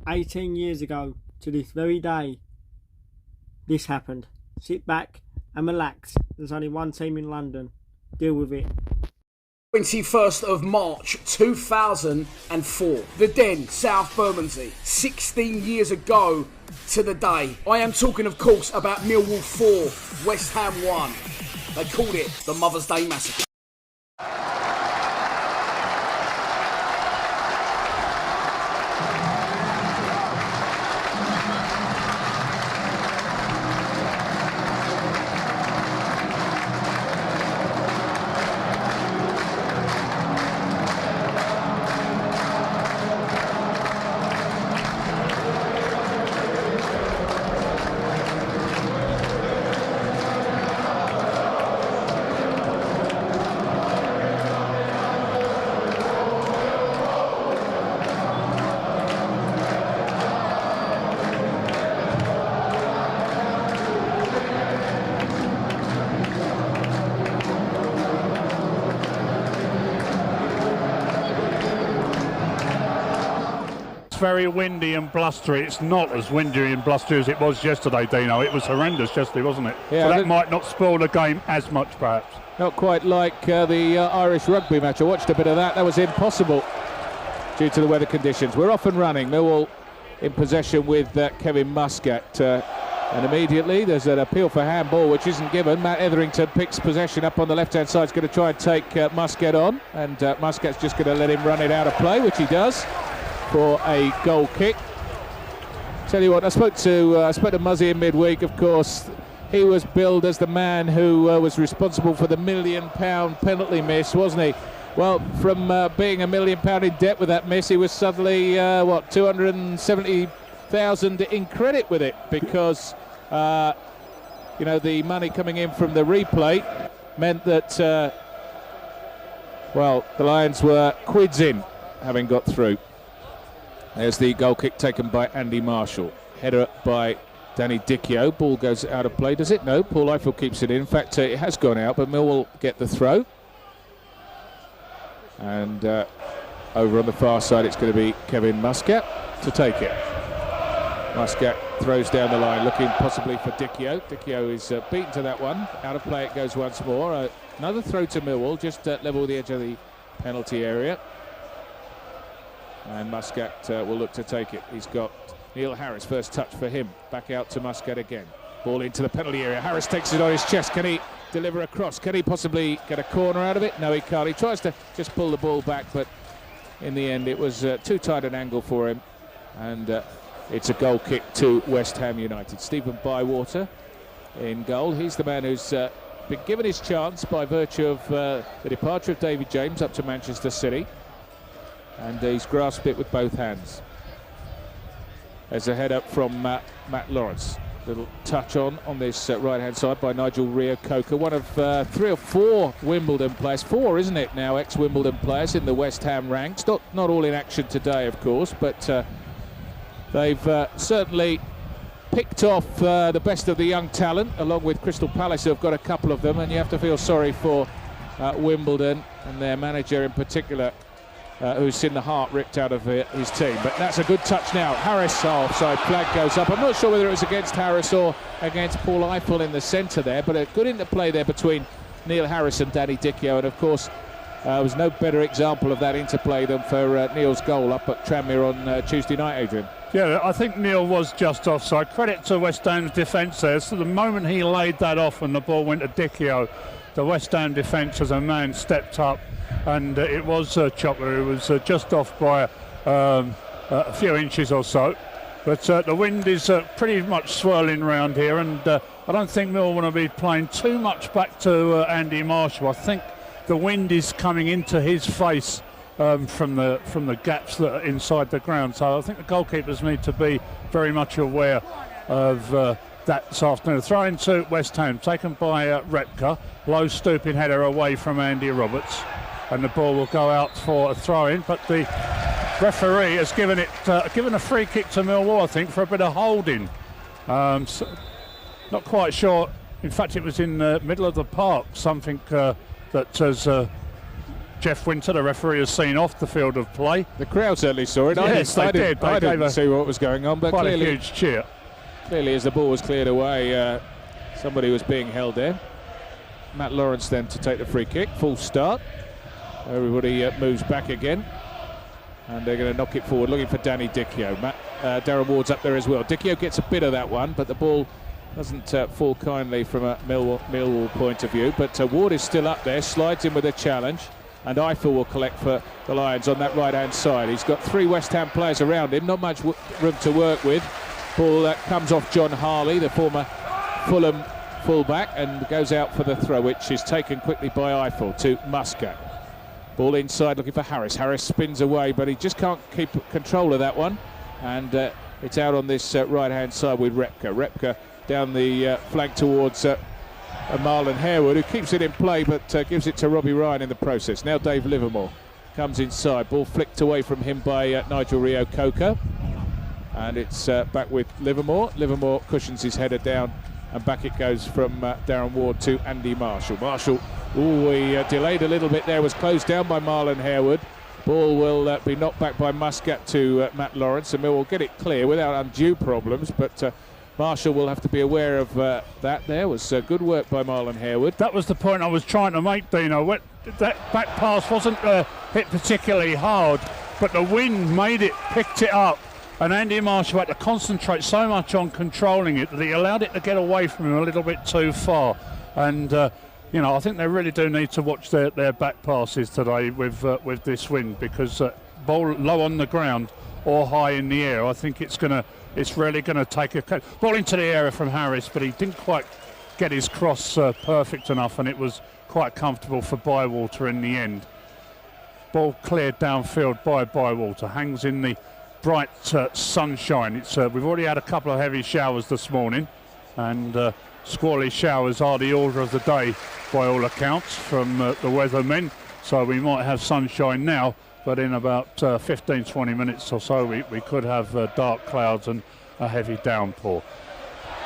18 years ago to this very day, this happened. Sit back and relax. There's only one team in London. Deal with it. 21st of March 2004. The Den, South Bermondsey. 16 years ago to the day. I am talking, of course, about Millwall 4, West Ham 1. They called it the Mother's Day Massacre. Very windy and blustery. It's not as windy and blustery as it was yesterday, Dino. It was horrendous yesterday, wasn't it? Yeah, so that might not spoil the game as much, perhaps. Not quite like the Irish rugby match. I watched a bit of that. That was impossible due to the weather conditions. We're off and running. Millwall in possession with Kevin Muscat. And immediately there's an appeal for handball, which isn't given. Matt Etherington picks possession up on the left-hand side. He's going to try and take Muscat on. And Muscat's just going to let him run it out of play, which he does, for a goal kick. Tell you what, I spoke to Muzzy in midweek. Of course, he was billed as the man who was responsible for the £1 million penalty miss, wasn't he? Well, from being £1 million in debt with that miss, he was suddenly 270,000 in credit with it, because the money coming in from the replay meant that the Lions were quids in, having got through. There's the goal kick taken by Andy Marshall. Header by Danny Dichio. Ball goes out of play. Does it? No. Paul Eiffel keeps it in. In fact, it has gone out, but Millwall get the throw. And over on the far side, it's going to be Kevin Muscat to take it. Muscat throws down the line, looking possibly for Dichio. Dichio is beaten to that one. Out of play it goes once more. Another throw to Millwall, just level with the edge of the penalty area. And Muscat will look to take it. He's got Neil Harris, first touch for him. Back out to Muscat again. Ball into the penalty area. Harris takes it on his chest. Can he deliver a cross? Can he possibly get a corner out of it? No, he can't. He tries to just pull the ball back, but in the end it was too tight an angle for him. And it's a goal kick to West Ham United. Stephen Bywater in goal. He's the man who's been given his chance by virtue of the departure of David James up to Manchester City. And he's grasped it with both hands. There's a head up from Matt Lawrence. Little touch on this right-hand side by Nigel Reo-Coker, one of 3 or 4 Wimbledon players. 4, isn't it now, ex-Wimbledon players in the West Ham ranks. Not all in action today, of course, but they've certainly picked off the best of the young talent, along with Crystal Palace, who have got a couple of them, and you have to feel sorry for Wimbledon and their manager in particular, who's seen the heart ripped out of his team. But that's a good touch now. Harris, offside flag goes up. I'm not sure whether it was against Harris or against Paul Eiffel in the centre there, but a good interplay there between Neil Harris and Danny Dichio. And of course, there was no better example of that interplay than for Neil's goal up at Tranmere on Tuesday night, Adrian. Yeah, I think Neil was just offside. Credit to West Ham's defence there. So the moment he laid that off and the ball went to Dichio, the West Ham defence as a man stepped up, and it was Chopper who was just off by a few inches or so. But the wind is pretty much swirling around here, and I don't think Mill want to be playing too much back to Andy Marshall. I think the wind is coming into his face from the gaps that are inside the ground. So I think the goalkeepers need to be very much aware of that this afternoon. Throw into West Ham, taken by Repka. Low stooping header away from Andy Roberts, and the ball will go out for a throw-in. But the referee has given a free kick to Millwall, I think, for a bit of holding. So not quite sure. In fact, it was in the middle of the park. Something that has Jeff Winter, the referee, has seen off the field of play. The crowd certainly saw it. Yes, I they did. I They didn't gave see what was going on, but quite clearly, a huge cheer. clearly as the ball was cleared away, somebody was being held there. Matt Lawrence then to take the free kick. Full start. Everybody moves back again. And they're going to knock it forward, looking for Danny Dichio. Darren Ward's up there as well. Dichio gets a bit of that one, but the ball doesn't fall kindly from a Millwall point of view. But Ward is still up there, slides in with a challenge. And Eiffel will collect for the Lions on that right-hand side. He's got 3 West Ham players around him, not much room to work with. Ball that comes off John Harley, the former Fulham fullback, and goes out for the throw, which is taken quickly by Eiffel to Muscat. Ball inside looking for Harris. Harris spins away, but he just can't keep control of that one. And it's out on this right-hand side with Repka. Repka down the flank towards Marlon Harewood, who keeps it in play, but gives it to Robbie Ryan in the process. Now Dave Livermore comes inside. Ball flicked away from him by Nigel Reo-Coker. And it's back with Livermore. Livermore cushions his header down, and back it goes from Darren Ward to Andy Marshall. Marshall, he delayed a little bit there, was closed down by Marlon Harewood. Ball will be knocked back by Muscat to Matt Lawrence, and will get it clear without undue problems, but Marshall will have to be aware of that. There was good work by Marlon Harewood. That was the point I was trying to make, Dino. That back pass wasn't hit particularly hard, but the wind made it, picked it up, and Andy Marshall had to concentrate so much on controlling it that he allowed it to get away from him a little bit too far. And I think they really do need to watch their back passes today with this wind, because ball low on the ground or high in the air, I think it's really going to take a ball into the area from Harris, but he didn't quite get his cross perfect enough, and it was quite comfortable for Bywater in the end. Ball cleared downfield by Bywater, hangs in the bright sunshine. We've already had a couple of heavy showers this morning, and squally showers are the order of the day by all accounts from the weathermen, so we might have sunshine now, but in about 15-20 minutes or so we could have dark clouds and a heavy downpour.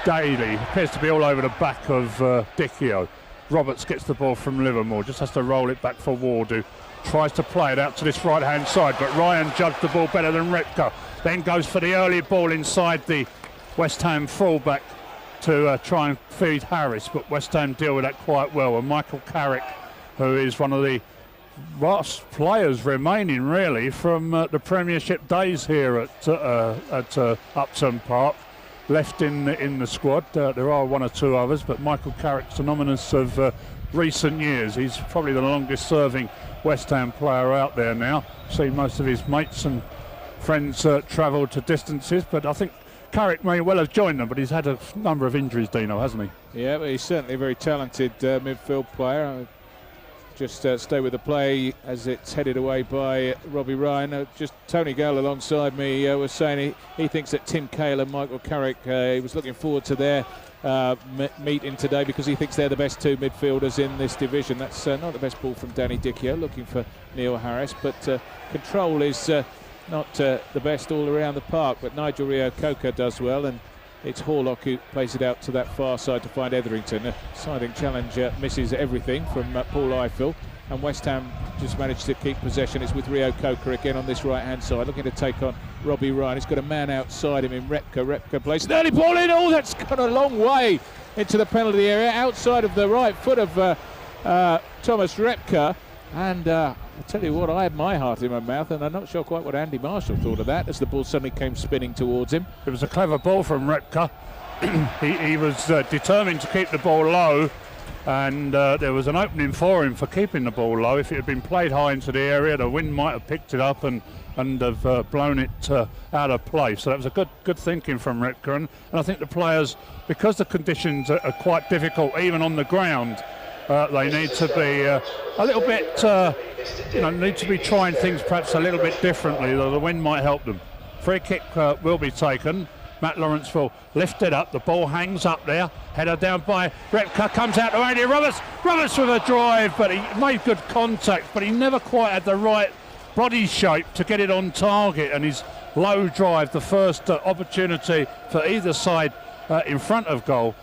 Daly appears to be all over the back of Dichio. Roberts gets the ball from Livermore, just has to roll it back for Ward, who tries to play it out to this right hand side, but Ryan judged the ball better than Repka, then goes for the early ball inside the West Ham fullback to try and feed Harris, but West Ham deal with that quite well. And Michael Carrick, who is one of the last players remaining really from the Premiership days here at Upton Park, left in the squad. There are 1 or 2 others, but Michael Carrick's anonymous of recent years. He's probably the longest serving West Ham player out there now. Seen most of his mates and friends travel to distances, but I think Carrick may well have joined them, but he's had a number of injuries, Dino, hasn't he? Yeah, but he's certainly a very talented midfield player. Just stay with the play as it's headed away by Robbie Ryan. Just Tony Gale alongside me was saying he thinks that Tim Cahill and Michael Carrick, he was looking forward to their meeting today, because he thinks they're the best 2 midfielders in this division. That's not the best ball from Danny Dichio, looking for Neil Harris, but control is not the best all around the park, but Nigel Reo-Coker does well, and it's Horlock who plays it out to that far side to find Etherington. A siding challenge misses everything from Paul Eiffel, and West Ham just managed to keep possession. It's with Reo-Coker again on this right hand side, looking to take on Robbie Ryan. He's got a man outside him in Repka. Repka plays an early ball in. Oh, that's gone a long way into the penalty area, outside of the right foot of Thomas Repka. And I'll tell you what, I had my heart in my mouth, and I'm not sure quite what Andy Marshall thought of that as the ball suddenly came spinning towards him. It was a clever ball from Repka. he was determined to keep the ball low, and there was an opening for him for keeping the ball low. If it had been played high into the area, the wind might have picked it up and have blown it out of play. So that was a good thinking from Repka, and I think the players, because the conditions are quite difficult even on the ground, they need to be a little bit, need to be trying things perhaps a little bit differently, though the wind might help them. Free kick will be taken. Matt Lawrence will lift it up. The ball hangs up there. Header down by Repka. Comes out to Andy Roberts. Roberts with a drive, but he made good contact, but he never quite had the right body shape to get it on target. And his low drive, the first opportunity for either side in front of goal,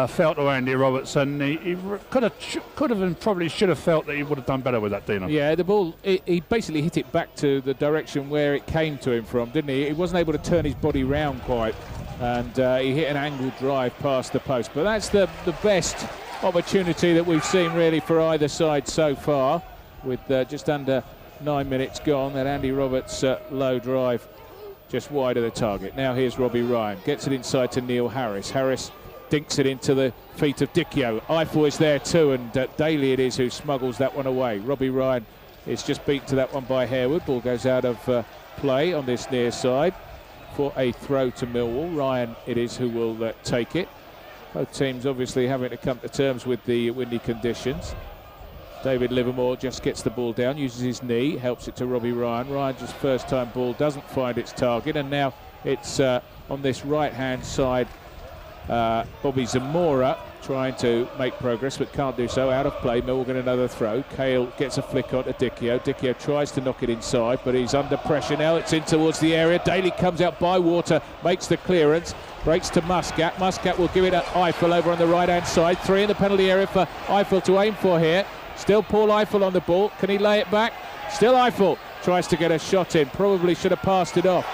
felt to Andy Roberts, and he could have and probably should have felt that he would have done better with that, Dino. Yeah, the ball, he basically hit it back to the direction where it came to him from, didn't he? He wasn't able to turn his body round quite, and he hit an angled drive past the post. But that's the best opportunity that we've seen really for either side so far, with just under 9 minutes gone. That Andy Roberts low drive just wide of the target. Now here's Robbie Ryan, gets it inside to Neil Harris. Harris dinks it into the feet of Dicchio. Eiffel is there too, and Daly it is who smuggles that one away. Robbie Ryan is just beaten to that one by Harewood. Ball goes out of play on this near side for a throw to Millwall. Ryan it is who will take it. Both teams obviously having to come to terms with the windy conditions. David Livermore just gets the ball down, uses his knee, helps it to Robbie Ryan. Ryan just first time ball doesn't find its target, and now it's on this right hand side. Bobby Zamora trying to make progress but can't do so. Out of play. Millwall get another throw. Cahill gets a flick on to Dicchio. Dicchio tries to knock it inside, but he's under pressure now. It's in towards the area. Daly comes out by Water, makes the clearance, breaks to Muscat. Muscat will give it to Eiffel over on the right hand side. 3 in the penalty area for Eiffel to aim for here. Still Paul Eiffel on the ball. Can he lay it back? Still Eiffel tries to get a shot in. Probably should have passed it off.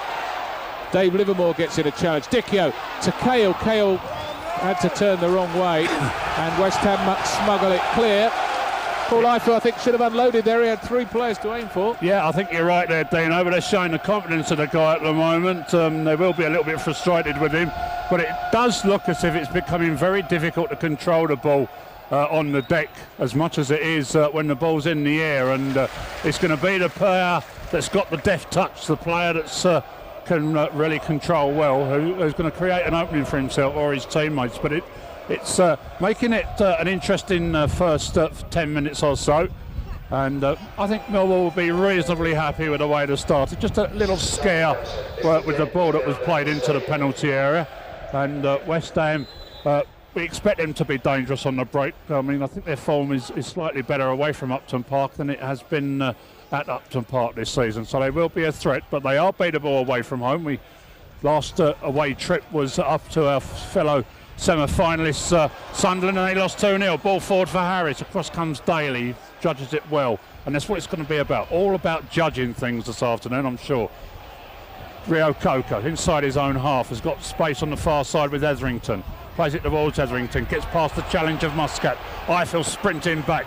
Dave Livermore gets in a challenge. Dicchio to Cahill. Cahill had to turn the wrong way, and West Ham smuggle it clear. Paul Eiffel, I think, should have unloaded there. He had 3 players to aim for. Yeah, I think you're right there, Dino, but they're showing the confidence of the guy at the moment. They will be a little bit frustrated with him, but it does look as if it's becoming very difficult to control the ball on the deck as much as it is when the ball's in the air, and it's going to be the player that's got the deft touch, the player that's can really control well, who's going to create an opening for himself or his teammates. But it's making it an interesting first 10 minutes or so, and I think Millwall will be reasonably happy with the way they started. Just a little scare with the ball that was played into the penalty area, and West Ham, we expect them to be dangerous on the break. I mean, I think their form is slightly better away from Upton Park than it has been at Upton Park this season, so they will be a threat, but they are beatable away from home. Last away trip was up to our fellow semi-finalists Sunderland, and they lost 2-0. Ball forward for Harris. Across comes Daly, judges it well, and that's what it's going to be about. All about judging things this afternoon, I'm sure. Rio Coco inside his own half has got space on the far side with Etherington. Plays it towards Etherington, gets past the challenge of Muscat. Eiffel sprinting back,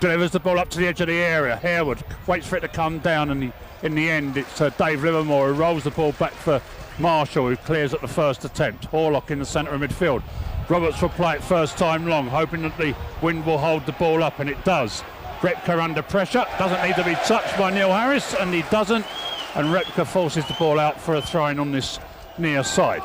delivers the ball up to the edge of the area. Harewood waits for it to come down, and in the end it's Dave Livermore who rolls the ball back for Marshall, who clears at the first attempt. Horlock in the centre of midfield. Roberts will play it first time long, hoping that the wind will hold the ball up, and it does. Repka under pressure, doesn't need to be touched by Neil Harris, and he doesn't, and Repka forces the ball out for a throw-in on this near side.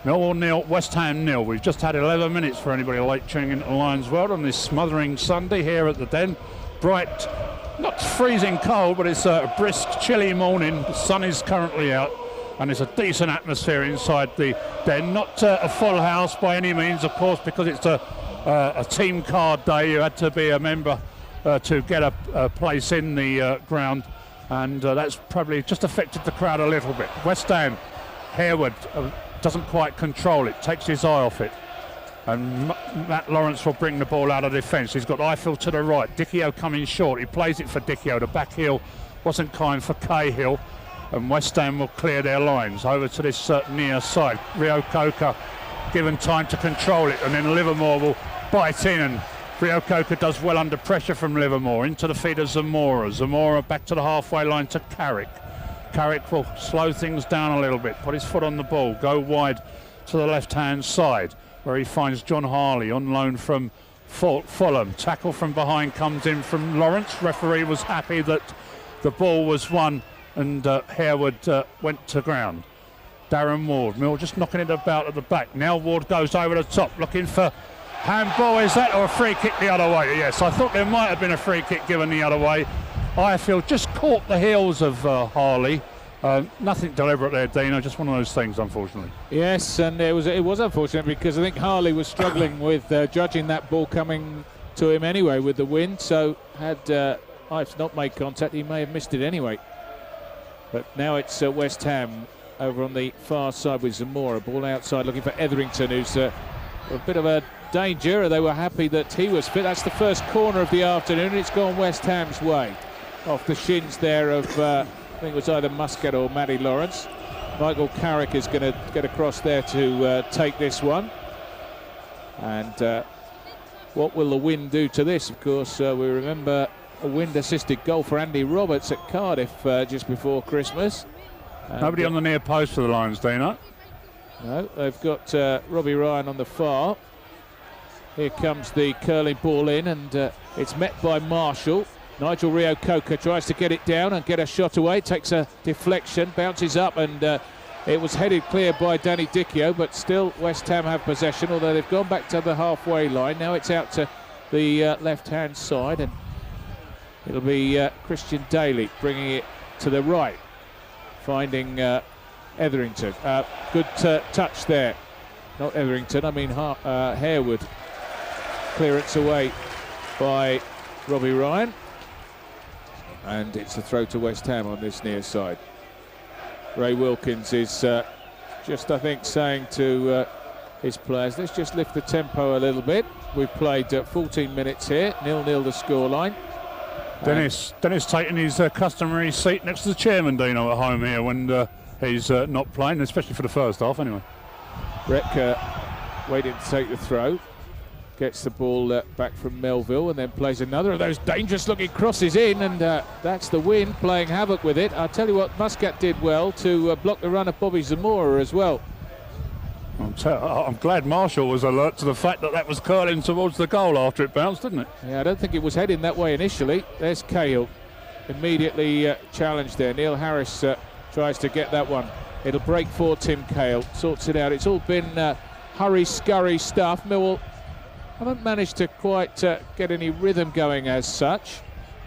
Millwall nil, West Ham nil. We've just had 11 minutes for anybody late tuning into Lions World on this smothering Sunday here at the Den. Bright, not freezing cold, but it's a brisk, chilly morning. The sun is currently out, and it's a decent atmosphere inside the Den. Not a full house by any means, of course, because it's a team card day. You had to be a member to get a place in the ground, and that's probably just affected the crowd a little bit. West Ham, Harewood doesn't quite control it, takes his eye off it, and Matt Lawrence will bring the ball out of defence. He's got Eiffel to the right, Dicchio coming short, he plays it for Dicchio. The back heel wasn't kind for Cahill, and West Ham will clear their lines over to this near side. Rio Coca given time to control it, and then Livermore will bite in, and Rio Coca does well under pressure from Livermore into the feet of Zamora. Zamora back to the halfway line to Carrick. Carrick will slow things down a little bit, put his foot on the ball, go wide to the left-hand side, where he finds John Harley on loan from Fulham. Tackle from behind comes in from Lawrence. Referee was happy that the ball was won, and Harewood went to ground. Darren Ward, Mill just knocking it about at the back. Now Ward goes over the top, looking for handball. Is that, or a free kick the other way? Yes, I thought there might have been a free kick given the other way. Eiffel just caught the heels of Harley. Nothing deliberate there, Dino, just one of those things, unfortunately. Yes, and it was unfortunate because I think Harley was struggling with judging that ball coming to him anyway with the wind, so had Ives not made contact, he may have missed it anyway. But now it's West Ham over on the far side with Zamora. Ball outside looking for Etherington, who's a bit of a danger. They were happy that he was fit. That's the first corner of the afternoon. It's gone West Ham's way. Off the shins there of, I think it was either Muscat or Matty Lawrence. Michael Carrick is going to get across there to take this one. And what will the wind do to this? Of course, we remember a wind-assisted goal for Andy Roberts at Cardiff just before Christmas. And nobody on the near post for the Lions, Dino. No, they've got Robbie Ryan on the far. Here comes the curling ball in, and it's met by Marshall. Nigel Rio-Coker tries to get it down and get a shot away. Takes a deflection, bounces up, and it was headed clear by Danny Dichio, but still West Ham have possession, although they've gone back to the halfway line. Now it's out to the left-hand side, and it'll be Christian Daly bringing it to the right, finding Etherington. Good touch there. Not Etherington, I mean Harewood. Clearance away by Robbie Ryan. And it's a throw to West Ham on this near side. Ray Wilkins is just, I think, saying to his players, let's just lift the tempo a little bit. We've played 14 minutes here, 0-0 the scoreline. Dennis taking his customary seat next to the chairman, Dino, at home here when he's not playing, especially for the first half anyway. Retka waiting to take the throw. Gets the ball back from Melville and then plays another of those dangerous looking crosses in, and that's the wind playing havoc with it. I'll tell you what, Muscat did well to block the run of Bobby Zamora as well. I'm glad Marshall was alert to the fact that was curling towards the goal after it bounced, didn't it? Yeah, I don't think it was heading that way initially. There's Cahill, immediately challenged there. Neil Harris tries to get that one. It'll break for Tim Cahill, sorts it out. It's all been hurry-scurry stuff. Millwall haven't managed to quite get any rhythm going as such.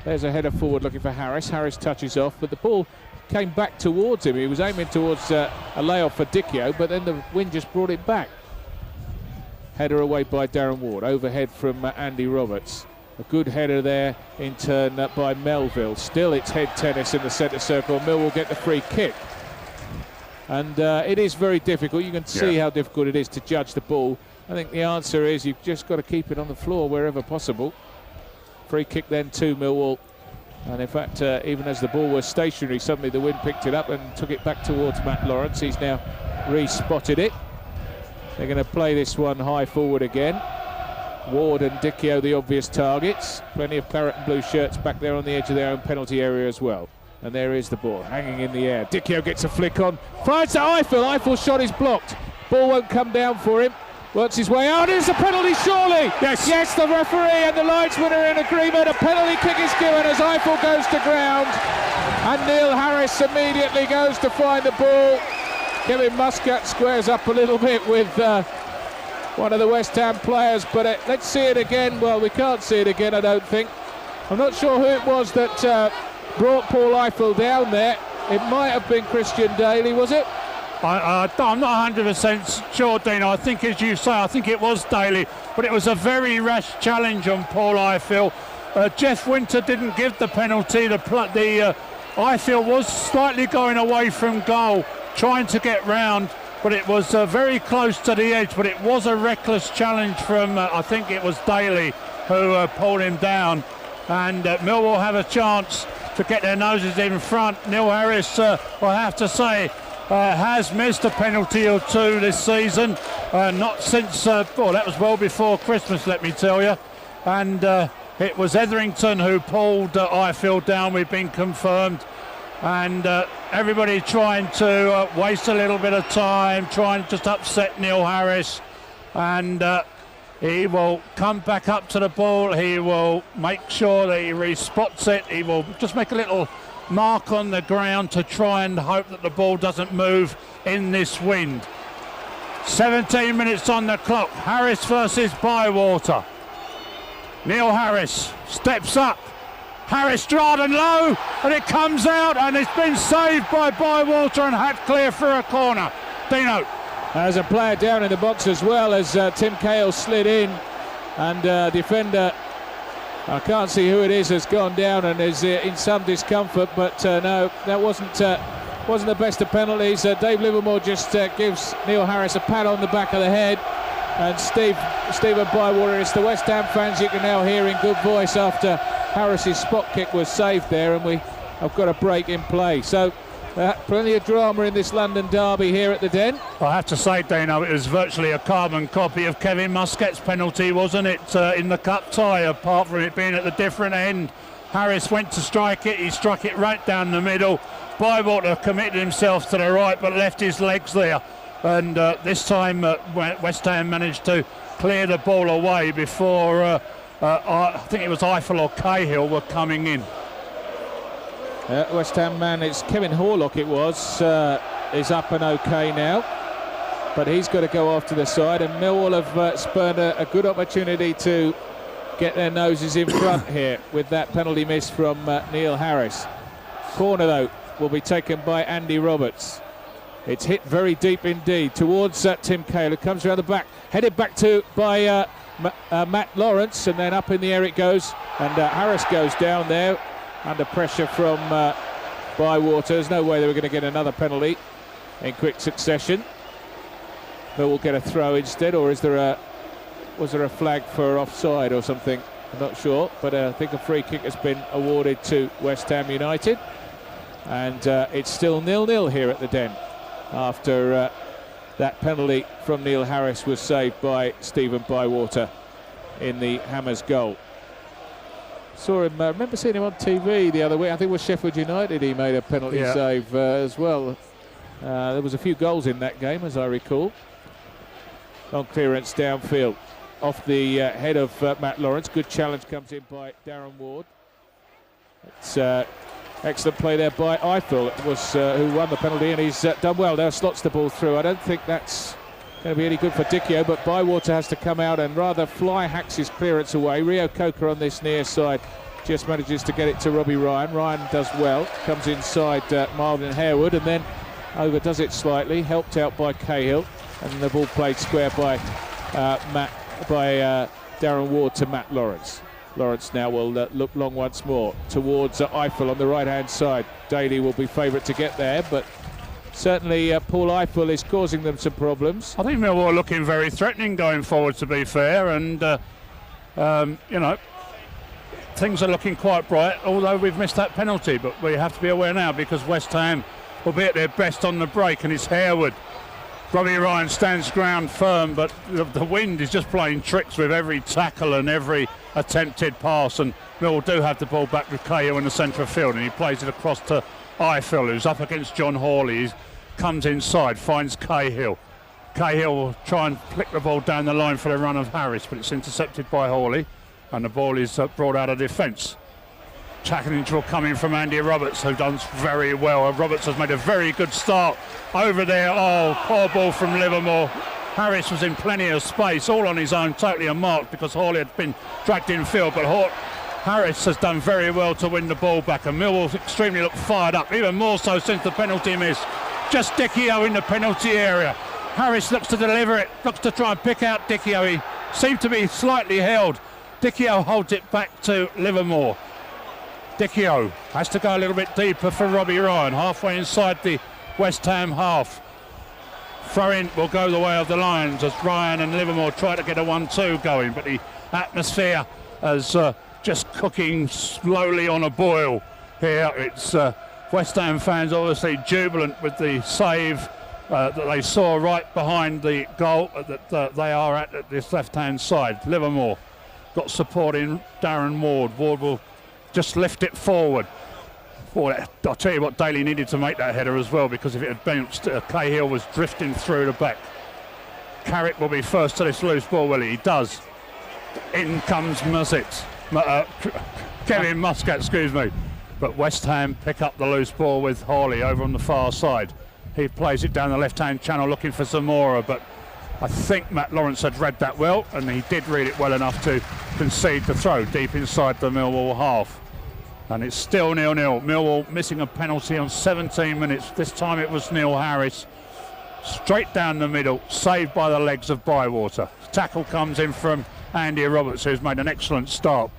There's a header forward looking for Harris. Harris touches off, but the ball came back towards him. He was aiming towards a layoff for Dichio, but then the wind just brought it back. Header away by Darren Ward. Overhead from Andy Roberts. A good header there in turn by Melville. Still it's head tennis in the centre circle. Millwall get the free kick. And it is very difficult. You can see how difficult it is to judge the ball. I think the answer is you've just got to keep it on the floor wherever possible. Free kick then to Millwall. And in fact, even as the ball was stationary, suddenly the wind picked it up and took it back towards Matt Lawrence. He's now re-spotted it. They're going to play this one high forward again. Ward and Dichio the obvious targets. Plenty of claret and blue shirts back there on the edge of their own penalty area as well. And there is the ball, hanging in the air. Dichio gets a flick on. Fires to Eiffel. Eiffel's shot is blocked. Ball won't come down for him. Works his way out. It's a penalty, surely. Yes, the referee and the linesman are in agreement. A penalty kick is given as Eiffel goes to ground. And Neil Harris immediately goes to find the ball. Kevin Muscat squares up a little bit with one of the West Ham players. But let's see it again. Well, we can't see it again, I don't think. I'm not sure who it was that brought Paul Eiffel down there. It might have been Christian Daly, was it? I'm not 100% sure, Dino. I think, as you say, I think it was Daly, but it was a very rash challenge on Paul Eiffel. Jeff Winter didn't give the penalty. The Eiffel was slightly going away from goal, trying to get round, but it was very close to the edge. But it was a reckless challenge from, I think it was Daly, who pulled him down. And Millwall have a chance to get their noses in front. Neil Harris, I have to say, has missed a penalty or two this season. Not since, that was well before Christmas, let me tell you. And it was Etherington who pulled Eiffel down, we've been confirmed. And everybody trying to waste a little bit of time, trying to just upset Neil Harris. And he will come back up to the ball. He will make sure that he re-spots it. He will just make a little mark on the ground to try and hope that the ball doesn't move in this wind. 17 minutes on the clock. Harris versus Bywater. Neil Harris steps up. Harris drive and low, and it comes out, and it's been saved by Bywater and had clear for a corner. Dino. There's a player down in the box as well as Tim Cahill slid in, and defender, I can't see who it is, has gone down and is in some discomfort, but no, that wasn't the best of penalties. Dave Livermore just gives Neil Harris a pat on the back of the head. and Stephen Bywater. It's the West Ham fans you can now hear in good voice after Harris's spot kick was saved there, and we have got a break in play. So plenty of drama in this London derby here at the Den. I have to say, Dano, it was virtually a carbon copy of Kevin Muscat's penalty, wasn't it, in the cup tie, apart from it being at the different end. Harris went to strike it, he struck it right down the middle. Bywater committed himself to the right but left his legs there, and this time West Ham managed to clear the ball away before I think it was Eiffel or Cahill were coming in. West Ham man, it's Kevin Horlock it was, is up and okay now, but he's got to go off to the side, and Millwall have spurned a good opportunity to get their noses in front here with that penalty miss from Neil Harris. Corner though will be taken by Andy Roberts. It's hit very deep indeed towards Tim Cahill, who comes around the back, headed back to by Matt Lawrence, and then up in the air it goes, and Harris goes down there under pressure from Bywater. There's no way they were going to get another penalty in quick succession, but we'll get a throw instead, or was there a flag for offside or something? I'm not sure, but I think a free kick has been awarded to West Ham United, and it's still 0-0 here at the Den after that penalty from Neil Harris was saved by Stephen Bywater in the Hammers goal. Saw him, remember seeing him on TV the other week. I think it was Sheffield United he made a penalty save as well. There was a few goals in that game, as I recall. Long clearance downfield off the head of Matt Lawrence. Good challenge comes in by Darren Ward. It's excellent play there by Eiffel, was who won the penalty, and he's done well. Now slots the ball through. I don't think that's going to be any good for Dicchio, but Bywater has to come out and rather fly hacks his clearance away. Rio Coker on this near side just manages to get it to Robbie Ryan. Ryan does well, comes inside Marvin Harewood, and then overdoes it slightly, helped out by Cahill, and the ball played square by Darren Ward to Matt Lawrence. Lawrence now will look long once more towards Eiffel on the right-hand side. Daly will be favourite to get there, but certainly Paul Eiffel is causing them some problems. I think Millwall are looking very threatening going forward, to be fair, and you know, things are looking quite bright, although we've missed that penalty, but we have to be aware now because West Ham will be at their best on the break, and it's Harewood. Robbie Ryan stands ground firm, but the wind is just playing tricks with every tackle and every attempted pass, and Millwall do have the ball back with Cahill in the centre of field, and he plays it across to Eiffel, who's up against John Hawley. He comes inside, finds Cahill. Cahill will try and flick the ball down the line for the run of Harris, but it's intercepted by Hawley, and the ball is brought out of defence. Tackling trouble coming from Andy Roberts, who does very well. Roberts has made a very good start over there. Oh, poor ball from Livermore. Harris was in plenty of space, all on his own, totally unmarked because Hawley had been dragged in field, but Harris has done very well to win the ball back, and Millwall extremely look fired up, even more so since the penalty miss. Just Dicchio in the penalty area. Harris looks to deliver it, looks to try and pick out Dicchio. He seemed to be slightly held. Dicchio holds it back to Livermore. Dicchio has to go a little bit deeper for Robbie Ryan, halfway inside the West Ham half. Throw-in will go the way of the Lions as Ryan and Livermore try to get a 1-2 going, but the atmosphere is just cooking slowly on a boil here. It's West Ham fans obviously jubilant with the save that they saw right behind the goal that they are at this left-hand side. Livermore got support in Darren Ward. Ward will just lift it forward. Boy, I'll tell you what, Daly needed to make that header as well, because if it had bounced, Cahill was drifting through the back. Carrick will be first to this loose ball, will he? He does. In comes Kevin Muscat, excuse me. But West Ham pick up the loose ball with Hawley over on the far side. He plays it down the left-hand channel looking for Zamora, but I think Matt Lawrence had read that well, and he did read it well enough to concede the throw deep inside the Millwall half. And it's still 0-0. Millwall missing a penalty on 17 minutes. This time it was Neil Harris. Straight down the middle, saved by the legs of Bywater. Tackle comes in from Andy Roberts, who's made an excellent start.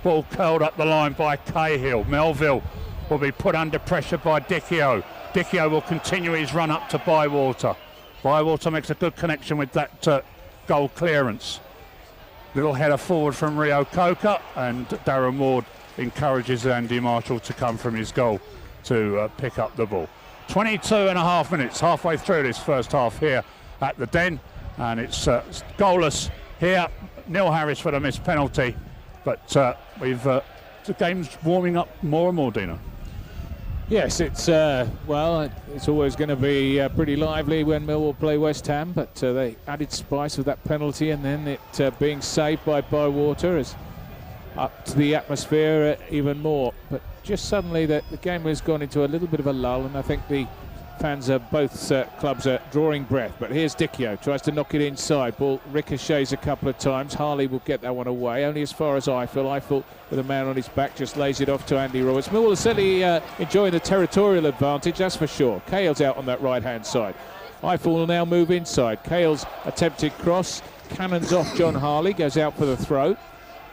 Ball curled up the line by Cahill. Melville will be put under pressure by Dicchio. Dicchio will continue his run up to Bywater. Bywater makes a good connection with that goal clearance. Little header forward from Rio Coca, and Darren Ward encourages Andy Marshall to come from his goal to pick up the ball. 22.5 minutes, halfway through this first half here at the Den, and it's goalless here. Neil Harris for the missed penalty, but the game's warming up more and more, Dino. Yes, it's it's always going to be pretty lively when Millwall play West Ham, but they added spice with that penalty, and then it being saved by Bywater has up to the atmosphere even more. But just suddenly the game has gone into a little bit of a lull, and I think the fans of both clubs are drawing breath. But here's Dicchio, tries to knock it inside. Ball ricochets a couple of times. Harley will get that one away, only as far as Eiffel. Eiffel, with a man on his back, just lays it off to Andy Roberts. Millwall is certainly enjoying the territorial advantage, that's for sure. Cale's out on that right-hand side. Eiffel will now move inside. Cale's attempted cross, cannons off John Harley, goes out for the throw.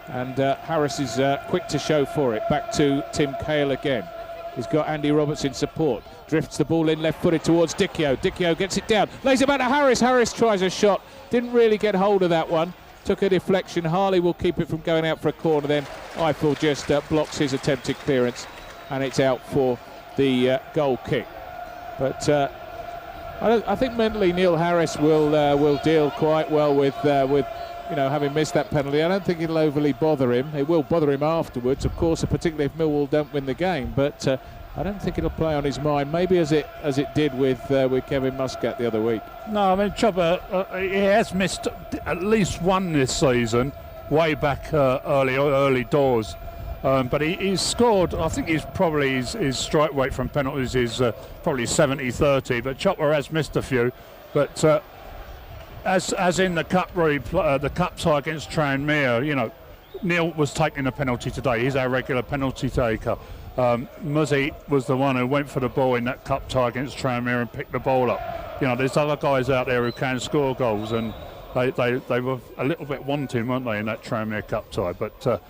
And Harris is quick to show for it. Back to Tim Cale again. He's got Andy Roberts in support. Drifts the ball in left-footed towards Dicchio. Dicchio gets it down. Lays it back to Harris. Harris tries a shot. Didn't really get hold of that one. Took a deflection. Harley will keep it from going out for a corner. Then Eiffel just blocks his attempted clearance. And it's out for the goal kick. But I think mentally Neil Harris will deal quite well with having missed that penalty. I don't think it'll overly bother him. It will bother him afterwards, of course, particularly if Millwall don't win the game. But I don't think it'll play on his mind, maybe as it did with Kevin Muscat the other week. No, I mean, Chopper, he has missed at least one this season, way back early doors. But he's scored. I think his strike rate from penalties is probably 70-30. But Chopper has missed a few. But as in the cup the cup tie against Tranmere, Neil was taking a penalty today. He's our regular penalty taker. Muzzy was the one who went for the ball in that cup tie against Tranmere and picked the ball up. There's other guys out there who can score goals, and they were a little bit wanting, weren't they, in that Tranmere cup tie. But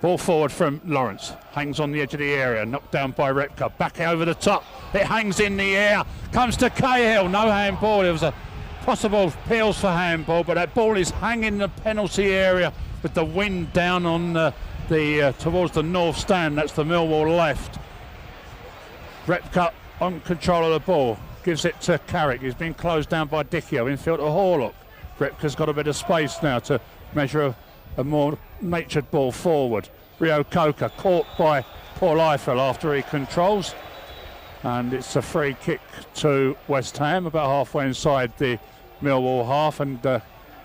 ball forward from Lawrence, hangs on the edge of the area, knocked down by Repka, back over the top, it hangs in the air, comes to Cahill, no handball. It was a possible appeals for handball, but that ball is hanging in the penalty area with the wind down on towards the north stand. That's the Millwall left. Repka on control of the ball, gives it to Carrick. He's been closed down by Dicchio, infield to Horlock. Repka's got a bit of space now to measure a more natured ball forward. Rio Coca caught by Paul Eiffel after he controls, and it's a free kick to West Ham about halfway inside the Millwall half, and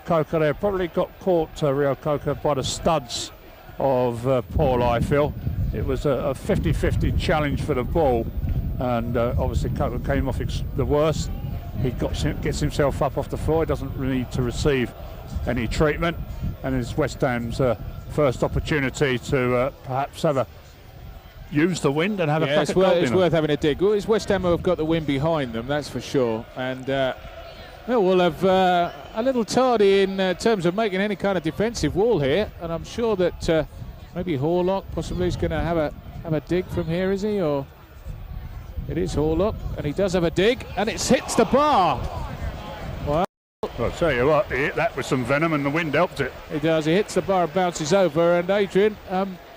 Coca there probably got caught, Rio Coca, by the studs of Paul Eiffel. It was a 50-50 challenge for the ball, and obviously Coca came off the worst. He gets himself up off the floor. He doesn't really need to receive any treatment, and it's West Ham's first opportunity to perhaps use the wind and have a crack at goal. It's worth having a dig. Well, it's West Ham who have got the wind behind them, that's for sure, and we'll have a little tardy in terms of making any kind of defensive wall here, and I'm sure that maybe Horlock possibly is going to have a dig from here, is he? Or it is Horlock, and he does have a dig, and it hits the bar. Well, I'll tell you what, he hit that with some venom, and the wind helped it. He does. He hits the bar and bounces over, and Adrian,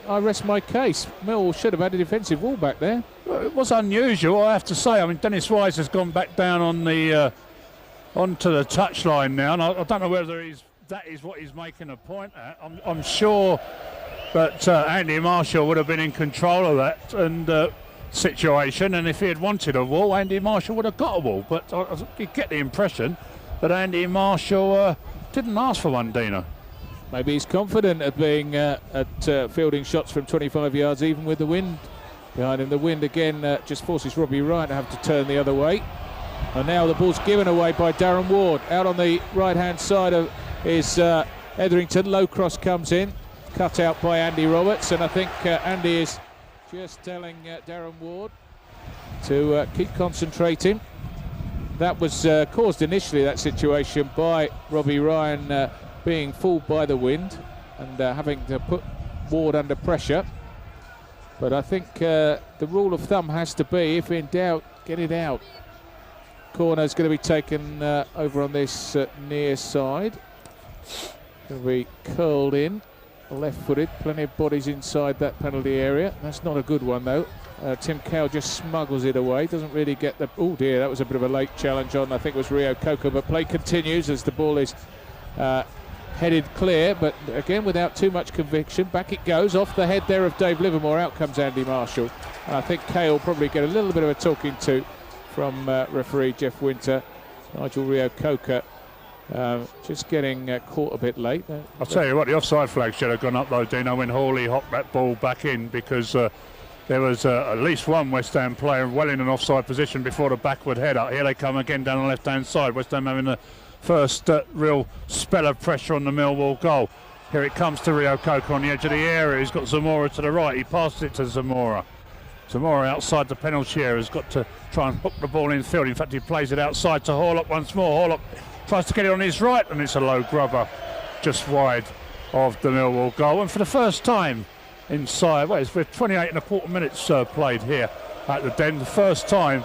I rest my case. Millwall should have had a defensive wall back there. Well, it was unusual, I have to say. I mean, Dennis Wise has gone back down on the onto the touchline now, and I don't know whether that is what he's making a point at. I'm sure that Andy Marshall would have been in control of that and situation, and if he had wanted a wall, Andy Marshall would have got a wall. But you get the impression that Andy Marshall didn't ask for one, Dino. Maybe he's confident at being at fielding shots from 25 yards, even with the wind behind him. The wind again just forces Robbie Wright to have to turn the other way. And now the ball's given away by Darren Ward. Out on the right-hand side is Etherington. Low cross comes in, cut out by Andy Roberts, and I think Andy is just telling Darren Ward to keep concentrating. That was caused initially, that situation, by Robbie Ryan being fooled by the wind and having to put Ward under pressure. But I think the rule of thumb has to be, if in doubt, get it out. Corner is going to be taken over on this near side. Going to be curled in, left-footed, plenty of bodies inside that penalty area. That's not a good one though. Tim Cahill just smuggles it away, doesn't really get the... Oh dear, that was a bit of a late challenge on, I think it was Reo-Coker, but play continues as the ball is headed clear, but again without too much conviction. Back it goes, off the head there of Dave Livermore, out comes Andy Marshall. And I think Cahill probably get a little bit of a talking to from referee Jeff Winter. Nigel Reo-Coker just getting caught a bit late. I'll tell you what, the offside flag should have gone up though, Dino, when Hawley hopped that ball back in, because there was at least one West Ham player well in an offside position before the backward header. Here they come again down the left-hand side. West Ham having the first real spell of pressure on the Millwall goal. Here it comes to Reo-Coker on the edge of the area. He's got Zamora to the right. He passes it to Zamora. Zamora outside the penalty area has got to try and hook the ball in field. In fact, he plays it outside to Horlock once more. Horlock tries to get it on his right, and it's a low grubber just wide of the Millwall goal. And for the first time inside, well, it's with 28 and a quarter minutes played here at the Den. The first time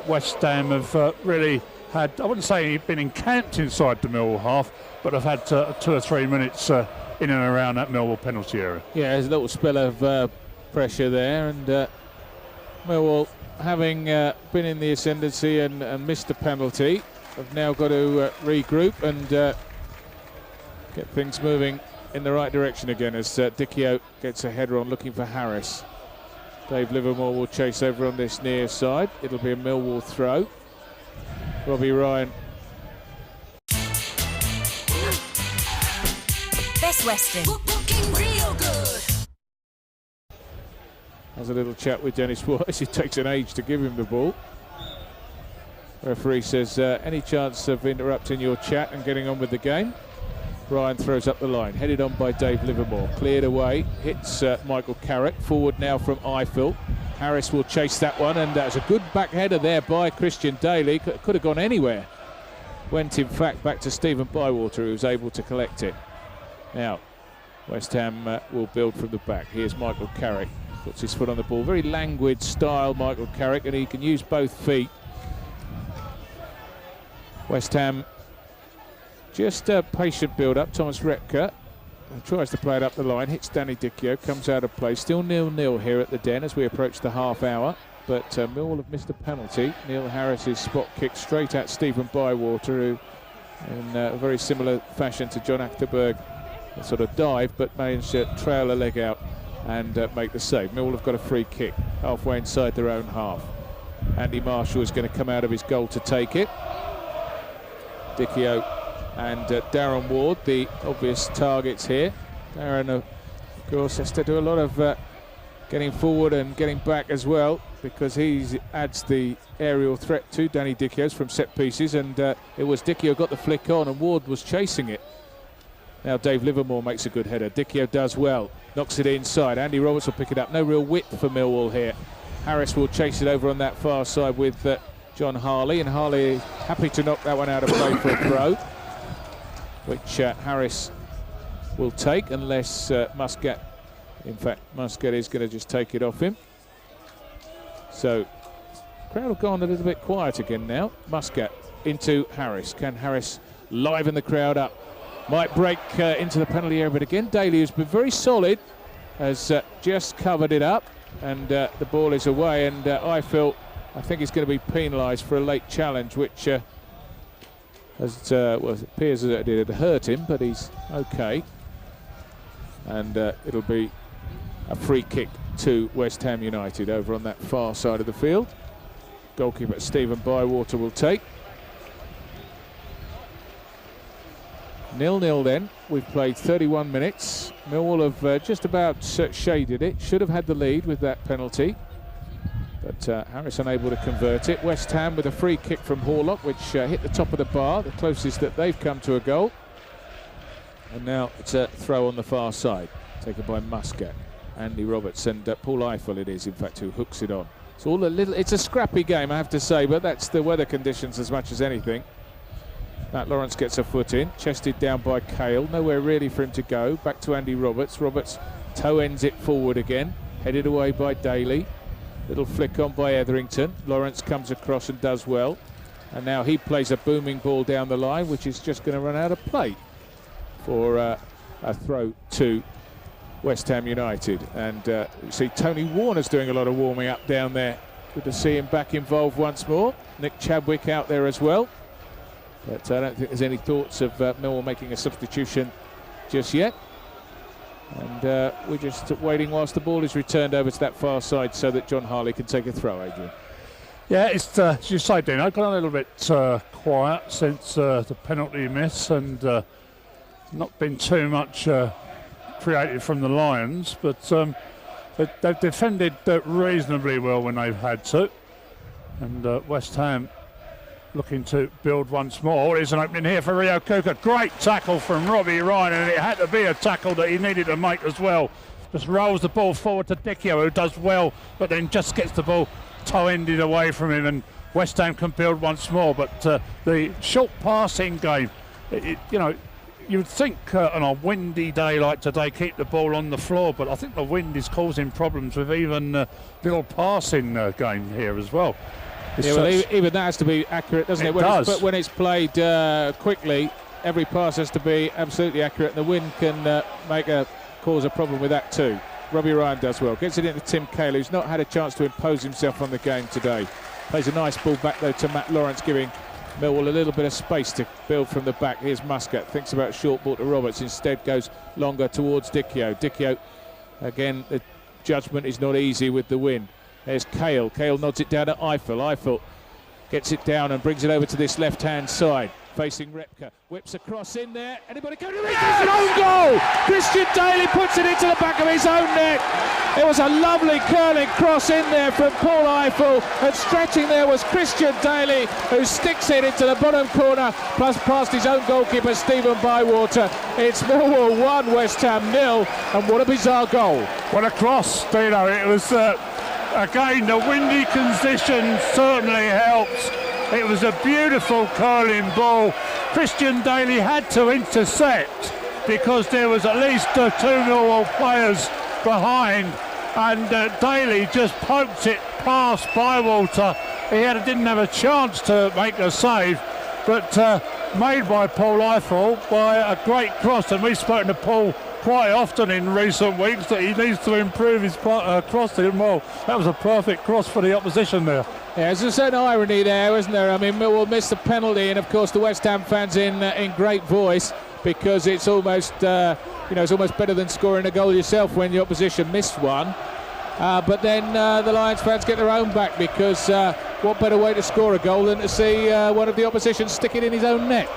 West Ham have really had, I wouldn't say been encamped inside the Millwall half, but have had 2 or 3 minutes in and around that Millwall penalty area. Yeah, there's a little spell of pressure there, and Millwall, having been in the ascendancy and missed the penalty, have now got to regroup and get things moving in the right direction again as Dicchio gets a header on looking for Harris. Dave Livermore will chase over on this near side. It'll be a Millwall throw. Robbie Ryan. Best Western. Looking real good. Has a little chat with Dennis Wise. It takes an age to give him the ball. Referee says, any chance of interrupting your chat and getting on with the game? Ryan throws up the line, headed on by Dave Livermore. Cleared away, hits Michael Carrick. Forward now from Eiffel. Harris will chase that one, and that's a good back header there by Christian Daly. Could have gone anywhere. Went, in fact, back to Stephen Bywater, who was able to collect it. Now, West Ham will build from the back. Here's Michael Carrick. Puts his foot on the ball. Very languid style, Michael Carrick, and he can use both feet. West Ham, just a patient build-up. Thomas Repka tries to play it up the line, hits Danny Dicchio, comes out of play. Still 0-0 here at the Den as we approach the half hour. But Millwall have missed a penalty. Neil Harris's spot kick straight at Stephen Bywater, who in a very similar fashion to John Achterberg, sort of dive, but managed to trail a leg out and make the save. Millwall have got a free kick halfway inside their own half. Andy Marshall is going to come out of his goal to take it. Dicchio and Darren Ward, the obvious targets here. Darren, of course, has to do a lot of getting forward and getting back as well, because he adds the aerial threat to Danny Dicchio's from set pieces, and it was Dicchio got the flick on and Ward was chasing it. Now Dave Livermore makes a good header. Dicchio does well, knocks it inside. Andy Roberts will pick it up. No real width for Millwall here. Harris will chase it over on that far side with John Harley, and Harley happy to knock that one out of play for a throw, which Harris will take unless Muscat, in fact Muscat is going to just take it off him. So crowd have gone a little bit quiet again now. Muscat into Harris. Can Harris liven the crowd up? Might break into the penalty area, but again Daly, who's been very solid, has just covered it up, and the ball is away, and I think he's going to be penalised for a late challenge, which well, it appears that it had hurt him, but he's okay. And it'll be a free kick to West Ham United over on that far side of the field. Goalkeeper Stephen Bywater will take. 0-0 then. We've played 31 minutes. Millwall have just about shaded it. Should have had the lead with that penalty, but Harris unable to convert it. West Ham with a free kick from Horlock, which hit the top of the bar, the closest that they've come to a goal. And now it's a throw on the far side, taken by Muscat, Andy Roberts, and Paul Eiffel it is, in fact, who hooks it on. It's all it's a scrappy game, I have to say, but that's the weather conditions as much as anything. Matt Lawrence gets a foot in, chested down by Cahill, nowhere really for him to go. Back to Andy Roberts. Roberts toe ends it forward again, headed away by Daly. Little flick on by Etherington. Lawrence comes across and does well. And now he plays a booming ball down the line, which is just going to run out of play. for a throw to West Ham United. And you see Tony Warner's doing a lot of warming up down there. Good to see him back involved once more. Nick Chadwick out there as well. But I don't think there's any thoughts of Millwall making a substitution just yet. And we're just waiting whilst the ball is returned over to that far side so that John Harley can take a throw, Adrian. Yeah, it's, as you say, Dean, I've got a little bit quiet since the penalty miss, and not been too much created from the Lions, but they've defended reasonably well when they've had to. And West Ham looking to build once more. There's an opening here for Rio Kuka. Great tackle from Robbie Ryan, and it had to be a tackle that he needed to make as well. Just rolls the ball forward to Dicchio, who does well, but then just gets the ball toe-ended away from him, and West Ham can build once more. But the short passing game, you know, you'd think on a windy day like today, keep the ball on the floor, but I think the wind is causing problems with even little passing game here as well. Yeah, well, even that has to be accurate, doesn't it? But when it's played quickly, every pass has to be absolutely accurate. The wind can cause a problem with that too. Robbie Ryan does well. Gets it into Tim Cahill, who's not had a chance to impose himself on the game today. Plays a nice ball back though to Matt Lawrence, giving Millwall a little bit of space to build from the back. Here's Muscat, thinks about a short ball to Roberts, instead goes longer towards Dicchio. Dicchio, again, the judgment is not easy with the wind. There's Cahill. Cahill nods it down to Eiffel. Eiffel gets it down and brings it over to this left-hand side, facing Repka. Whips across in there. Anybody go to the It's an own goal! Christian Daly puts it into the back of his own net. It was a lovely curling cross in there from Paul Eiffel, and stretching there was Christian Daly, who sticks it into the bottom corner, plus past his own goalkeeper Stephen Bywater. It's Millwall 1, West Ham 0, and what a bizarre goal. What a cross, Dino. It was... again, the windy conditions certainly helped. It was a beautiful curling ball. Christian Daly had to intercept because there was at least 2 Millwall players behind, and Daly just poked it past Bywater. Didn't have a chance to make a save, but made by Paul Eiffel by a great cross. And we've spoken to Paul quite often in recent weeks that he needs to improve his crossing. Well, that was a perfect cross for the opposition there. Yeah, there's a certain irony there, isn't there? I mean, Millwall missed the penalty, and of course the West Ham fans in great voice, because it's almost it's almost better than scoring a goal yourself when the opposition missed one. But then the Lions fans get their own back, because what better way to score a goal than to see one of the opposition stick it in his own net.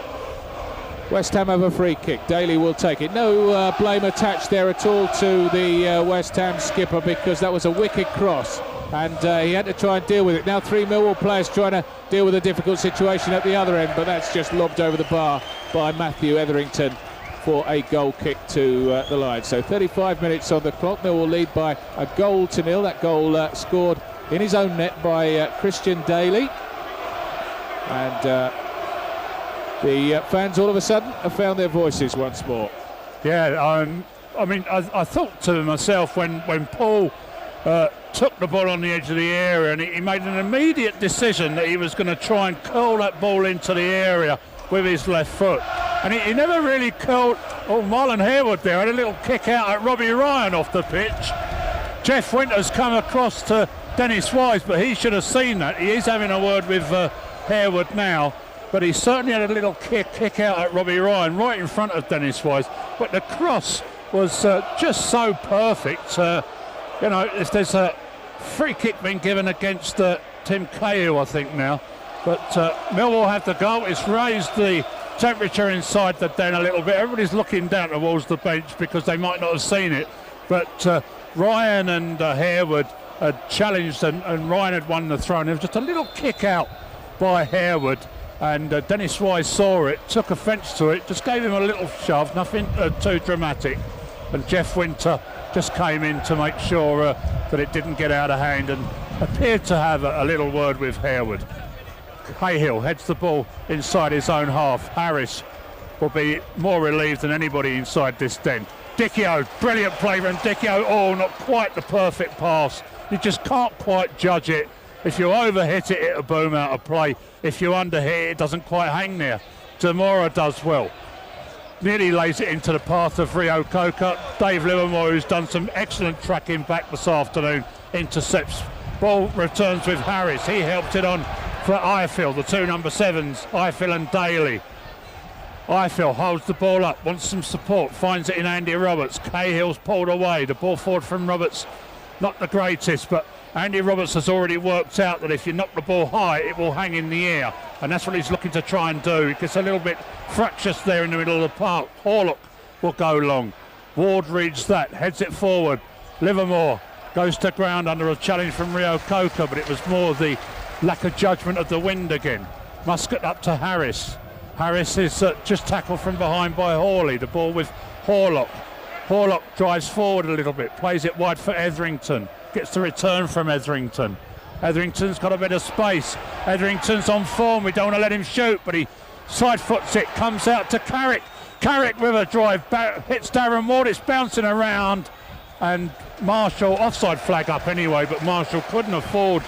West Ham have a free kick. Daly will take it. No blame attached there at all to the West Ham skipper, because that was a wicked cross, and he had to try and deal with it. Now 3 Millwall players trying to deal with a difficult situation at the other end, but that's just lobbed over the bar by Matthew Etherington for a goal kick to the Lions. So 35 minutes on the clock. Millwall lead by a goal to nil. That goal scored in his own net by Christian Daly. And the fans all of a sudden have found their voices once more. Yeah, I mean, I thought to myself when Paul took the ball on the edge of the area, and he made an immediate decision that he was going to try and curl that ball into the area with his left foot. And he never really curled. Oh, Marlon Harewood there had a little kick out at Robbie Ryan off the pitch. Jeff Winters come across to Dennis Wise, but he should have seen that. He is having a word with Harewood now. But he certainly had a little kick out at Robbie Ryan right in front of Dennis Wise. But the cross was just so perfect. There's a free kick being given against Tim Cahill, I think, now. But Millwall have the goal. It's raised the temperature inside the den a little bit. Everybody's looking down towards the bench because they might not have seen it. But Ryan and Harewood had challenged, and Ryan had won the throw. And there was just a little kick out by Harewood. And Dennis Wise saw it, took offence to it, just gave him a little shove, nothing too dramatic. And Jeff Winter just came in to make sure that it didn't get out of hand, and appeared to have a little word with Harewood. Cahill heads the ball inside his own half. Harris will be more relieved than anybody inside this den. Dicchio, brilliant play from Dicchio. Oh, not quite the perfect pass. You just can't quite judge it. If you overhit it, it'll boom out of play. If you underhit it, it doesn't quite hang there. Demora does well. nearly lays it into the path of Rio Coca. Dave Livermore, who's done some excellent tracking back this afternoon, intercepts. Ball returns with Harris. He helped it on for Ifill, the two number 7s, Ifill and Daly. Ifill holds the ball up, wants some support, finds it in Andy Roberts. Cahill's pulled away. The ball forward from Roberts, not the greatest, but Andy Roberts has already worked out that if you knock the ball high, it will hang in the air, and that's what he's looking to try and do. It gets a little bit fractious there in the middle of the park. Horlock will go long. Ward reads that, heads it forward. Livermore goes to ground under a challenge from Rio Coca, but it was more the lack of judgment of the wind again. Muscat up to Harris. Harris is just tackled from behind by Hawley. The ball with Horlock. Horlock drives forward a little bit, plays it wide for Etherington. Gets the return from Etherington. Etherington's got a bit of space. Etherington's on form. We don't want to let him shoot, but he side foots it. Comes out to Carrick. Carrick with a drive. Hits Darren Ward. It's bouncing around. And Marshall, offside flag up anyway, but Marshall couldn't afford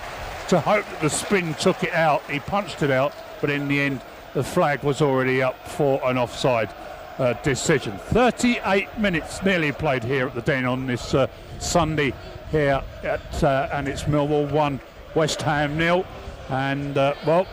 to hope that the spin took it out. He punched it out, but in the end, the flag was already up for an offside decision. 38 minutes nearly played here at the Den on this Sunday here at and it's Millwall 1, West Ham 0, and well,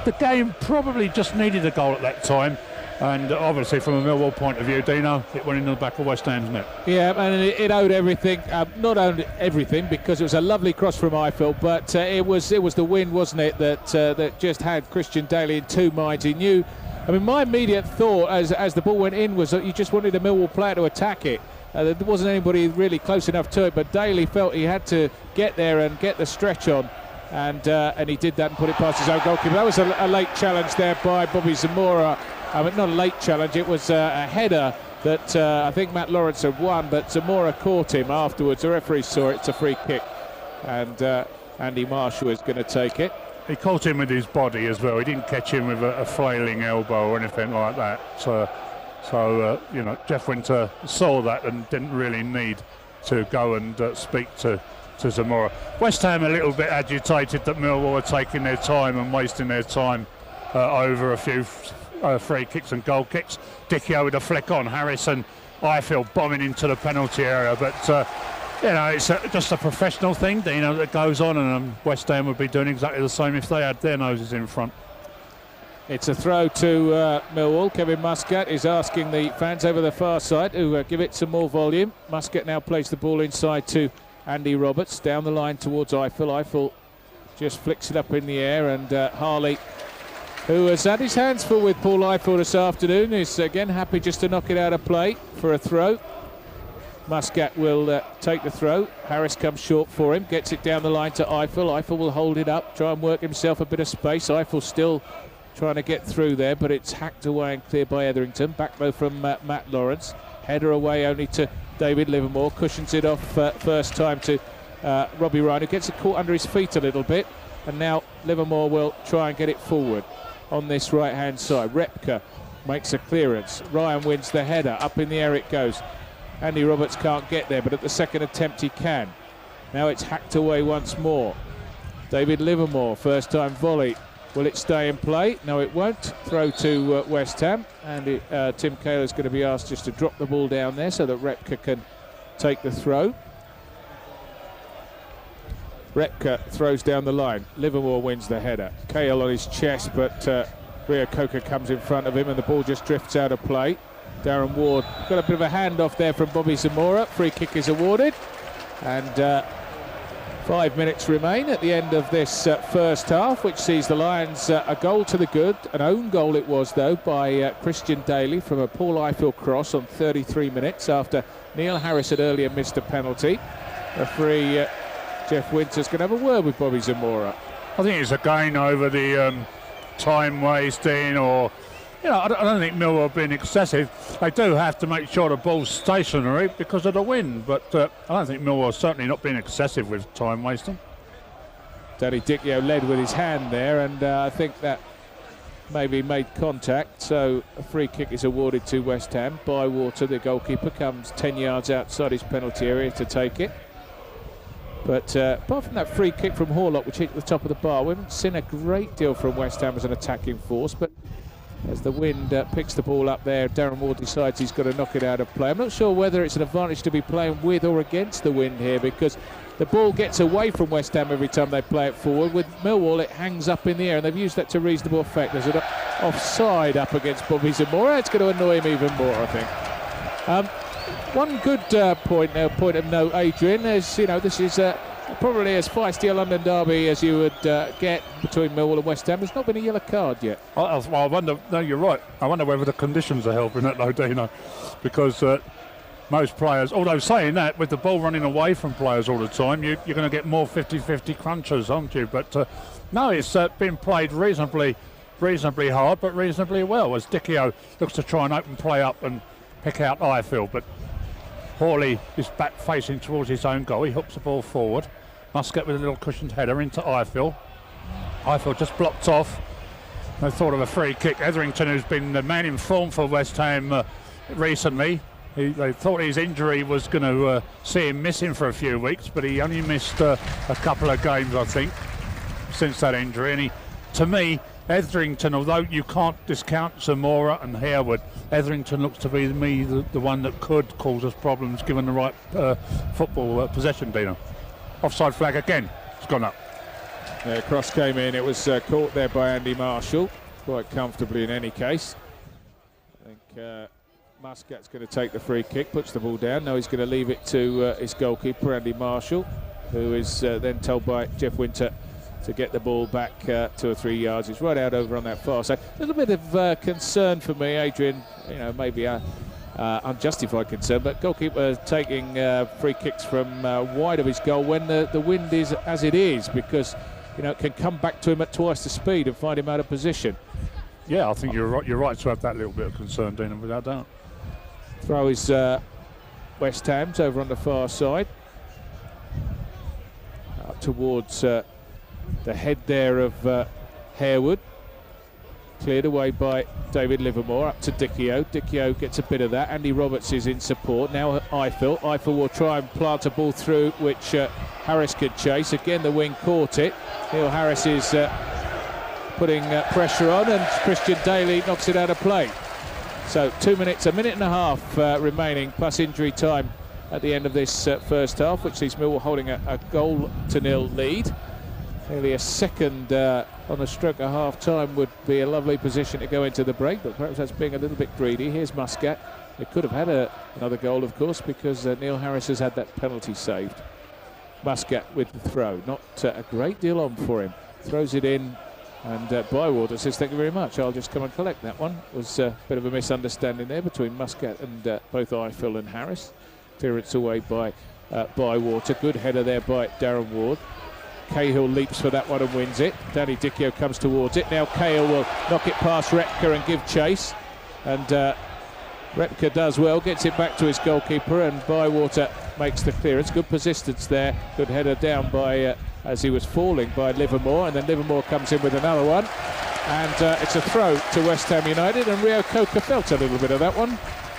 the game probably just needed a goal at that time, and obviously from a Millwall point of view, Dino, it went into the back of West Ham's net. Yeah, and it owed everything. Not owed everything because it was a lovely cross from Ifill, but it was the wind, wasn't it, that just had Christian Daly in two minds. He knew. I mean, my immediate thought as the ball went in was that you just wanted a Millwall player to attack it. There wasn't anybody really close enough to it, but Daly felt he had to get there and get the stretch on, and he did that and put it past his own goalkeeper. That was a late challenge there by Bobby Zamora. I mean, not a late challenge, it was a header that I think Matt Lawrence had won, but Zamora caught him afterwards. The referee saw it. It's a free kick, and Andy Marshall is going to take it. He caught him with his body as well. He didn't catch him with a flailing elbow or anything like that. So you know, Jeff Winter saw that and didn't really need to go and speak to Zamora. West Ham a little bit agitated that Millwall were taking their time and wasting their time over a few free kicks and goal kicks. Dicchio with a flick on. Harrison, Ifill bombing into the penalty area, but you know, it's just a professional thing, you know, that goes on, and West Ham would be doing exactly the same if they had their noses in front. It's a throw to Millwall. Kevin Muscat is asking the fans over the far side to give it some more volume. Muscat now plays the ball inside to Andy Roberts, down the line towards Ifill. Ifill just flicks it up in the air, and Harley, who has had his hands full with Paul Ifill this afternoon, is again happy just to knock it out of play for a throw. Muscat will take the throw. Harris comes short for him, gets it down the line to Ifill. Ifill will hold it up, try and work himself a bit of space. Ifill still trying to get through there, but it's hacked away and cleared by Etherington. Back though from Matt Lawrence. Header away only to David Livermore. Cushions it off first time to Robbie Ryan, who gets it caught under his feet a little bit. And now Livermore will try and get it forward on this right-hand side. Repka makes a clearance. Ryan wins the header. Up in the air it goes. Andy Roberts can't get there, but at the second attempt he can. Now it's hacked away once more. David Livermore, first time volley. Will it stay in play? No, it won't. Throw to West Ham, and Tim Cahill is going to be asked just to drop the ball down there so that Repka can take the throw. Repka throws down the line. Livermore wins the header. Cahill on his chest, but Rio Coca comes in front of him, and the ball just drifts out of play. Darren Ward got a bit of a handoff there from Bobby Zamora. Free kick is awarded, and 5 minutes remain at the end of this first half, which sees the Lions a goal to the good. An own goal it was, though, by Christian Daly from a Paul Ifill cross on 33 minutes after Neil Harris had earlier missed a penalty. Referee Jeff Winter's going to have a word with Bobby Zamora. I think it's a gain over the time wasting, or, you know, I don't think Millwall have been excessive. They do have to make sure the ball's stationary because of the wind, but I don't think Millwall has certainly not been excessive with time wasting. Danny Dicchio led with his hand there, and I think that maybe made contact, so a free kick is awarded to West Ham. Bywater, the goalkeeper, comes 10 yards outside his penalty area to take it. But apart from that free kick from Horlock, which hit the top of the bar, we haven't seen a great deal from West Ham as an attacking force, but as the wind picks the ball up there. Darren Ward decides he's got to knock it out of play. I'm not sure whether it's an advantage to be playing with or against the wind here, because the ball gets away from West Ham every time they play it forward. With Millwall, it hangs up in the air, and they've used that to reasonable effect. There's an offside up against Bobby Zamora. It's going to annoy him even more, I think. One good point of note, Adrian, is, you know, this is probably as feisty a London derby as you would get between Millwall and West Ham. There's not been a yellow card yet. Well, I wonder. No, you're right. I wonder whether the conditions are helping it, though, Dino, because most players, although saying that, with the ball running away from players all the time, you're going to get more 50-50 crunchers, aren't you? But no, it's been played reasonably hard, but reasonably well, as Dicchio looks to try and open play up and pick out Ifill. But Hawley is back facing towards his own goal. He hooks the ball forward. Muscat with a little cushioned header into Ifill. Ifill just blocked off. They thought of a free kick. Etherington, who's been the man in form for West Ham recently, they thought his injury was going to see him missing for a few weeks, but he only missed a couple of games, I think, since that injury. And to me, Etherington, although you can't discount Zamora and Harewood, Etherington looks to be the one that could cause us problems given the right football possession, Dino. Offside flag again. It's gone up. Yeah, cross came in. It was caught there by Andy Marshall, quite comfortably in any case. I think Muscat's going to take the free kick, puts the ball down. Now he's going to leave it to his goalkeeper, Andy Marshall, who is then told by Jeff Winter to get the ball back 2 or 3 yards. He's right out over on that far side. A little bit of concern for me, Adrian, you know, maybe unjustified concern, but goalkeeper taking free kicks from wide of his goal when the wind is as it is, because, you know, it can come back to him at twice the speed and find him out of position. Yeah, I think you're right to have that little bit of concern, Dino, without doubt. Throw is West Ham's over on the far side. Up towards the head there of Harewood. Cleared away by David Livermore, up to Dicchio. Dicchio gets a bit of that. Andy Roberts is in support. Now Ifill. Ifill will try and plant a ball through, which Harris could chase. Again, the wing caught it. Neil Harris is putting pressure on, and Christian Daly knocks it out of play. So 2 minutes, a minute and a half remaining, plus injury time at the end of this first half, which sees Millwall holding a 1-0 lead. Nearly a second on the stroke of half time would be a lovely position to go into the break, but perhaps that's being a little bit greedy. Here's Muscat. They could have had another goal, of course, because Neil Harris has had that penalty saved. Muscat with the throw, not a great deal on for him. Throws it in, and Bywater says, thank you very much, I'll just come and collect that one. Was a bit of a misunderstanding there between Muscat and both Ifill and Harris. Clearance away by Bywater. Good header there by Darren Ward. Cahill leaps for that one and wins it. Danny Dicchio comes towards it. Now Cahill will knock it past Repka and give chase. And Repka does well, gets it back to his goalkeeper, and Bywater makes the clearance. Good persistence there. Good header down by, as he was falling, by Livermore. And then Livermore comes in with another one. And it's a throw to West Ham United. And Rio Coca felt a little bit of that one.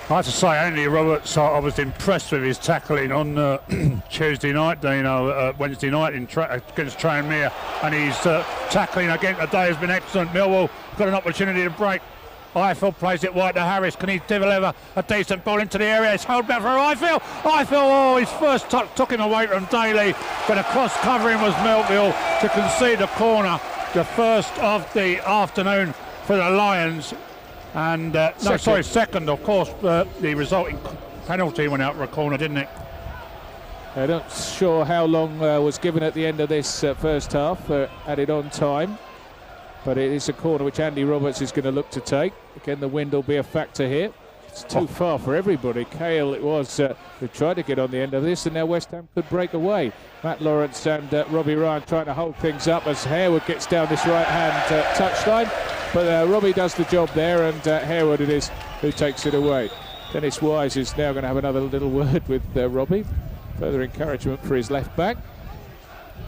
I have to say, Andy Roberts, I was impressed with his tackling on Tuesday night, Wednesday night against Tranmere, and his tackling again today has been excellent. Millwall got an opportunity to break. Ifill plays it wide to Harris. Can he deliver a decent ball into the area? It's held back for Ifill. Ifill, his first touch took him away from Daly, but across covering was Melville to concede a corner, the first of the afternoon for the Lions. And second, of course, the resulting penalty went out for a corner, didn't it? I'm not sure how long was given at the end of this first half, added on time, but it is a corner which Andy Roberts is going to look to take. Again, the wind will be a factor here. It's too far for everybody. Cahill it was who tried to get on the end of this, and now West Ham could break away. Matt Lawrence and Robbie Ryan trying to hold things up as Harewood gets down this right-hand touchline. But Robbie does the job there, and Harewood it is who takes it away. Dennis Wise is now going to have another little word with Robbie. Further encouragement for his left back.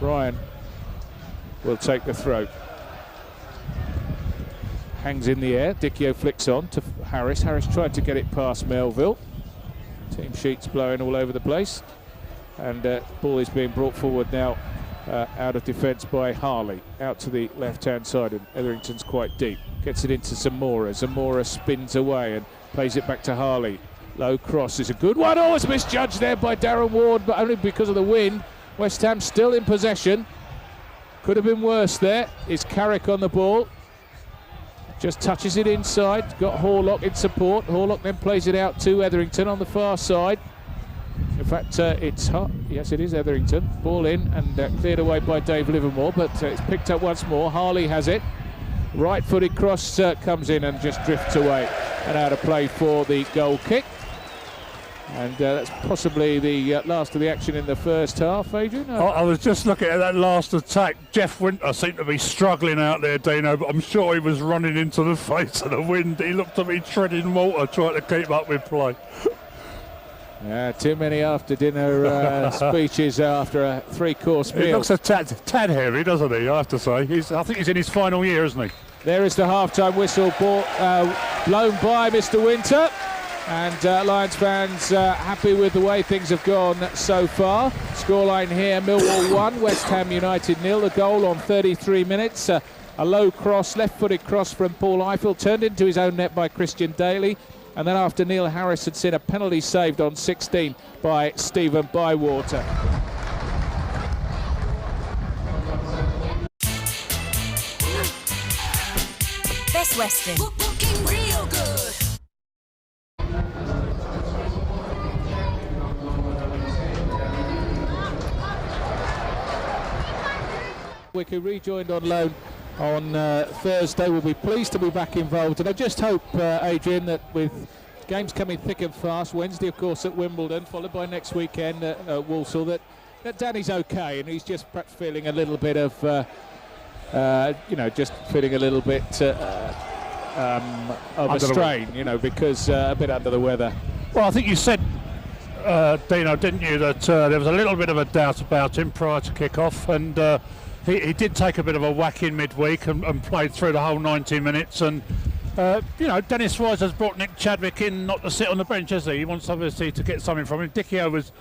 Ryan will take the throw. Hangs in the air. Dicchio flicks on to Harris. Harris tried to get it past Melville. Team sheets blowing all over the place. And ball is being brought forward now out of defence by Harley, out to the left-hand side, and Etherington's quite deep. Gets it into Zamora. Zamora spins away and plays it back to Harley. Low cross is a good one. Oh, it's misjudged there by Darren Ward, but only because of the wind. West Ham still in possession. Could have been worse there. Is Carrick on the ball. Just touches it inside. Got Horlock in support. Horlock then plays it out to Etherington on the far side. In fact, it's hot. Yes, it is Etherington. Ball in and cleared away by Dave Livermore, but it's picked up once more. Harley has it. Right-footed cross comes in and just drifts away and out of play for the goal kick. And that's possibly the last of the action in the first half, Adrian. I was just looking at that last attack. Jeff Winter seemed to be struggling out there, Dino, but I'm sure he was running into the face of the wind. He looked to be treading water trying to keep up with play. Too many after-dinner speeches after a three-course meal. He looks a tad hairy, doesn't he, I have to say. I think he's in his final year, isn't he? There is the half-time whistle blown by Mr. Winter. And Lions fans happy with the way things have gone so far. Scoreline here, Millwall 1, West Ham United 0. The goal on 33 minutes. A low cross, left-footed cross from Paul Ifill, turned into his own net by Christian Daly. And then after Neil Harris had seen a penalty saved on 16 by Stephen Bywater. Best Western. Looking real good. Wicker rejoined on loan on Thursday. We'll be pleased to be back involved, and I just hope, Adrian, that with games coming thick and fast, Wednesday of course at Wimbledon, followed by next weekend at Walsall, that Danny's okay, and he's just perhaps feeling a little bit of just feeling a little bit of a strain, because a bit under the weather. Well, I think you said, Dino, didn't you, that there was a little bit of a doubt about him prior to kick-off, and he did take a bit of a whack in midweek and played through the whole 90 minutes. And, Dennis Wise has brought Nick Chadwick in not to sit on the bench, has he? He wants obviously to get something from him. Dicchio was,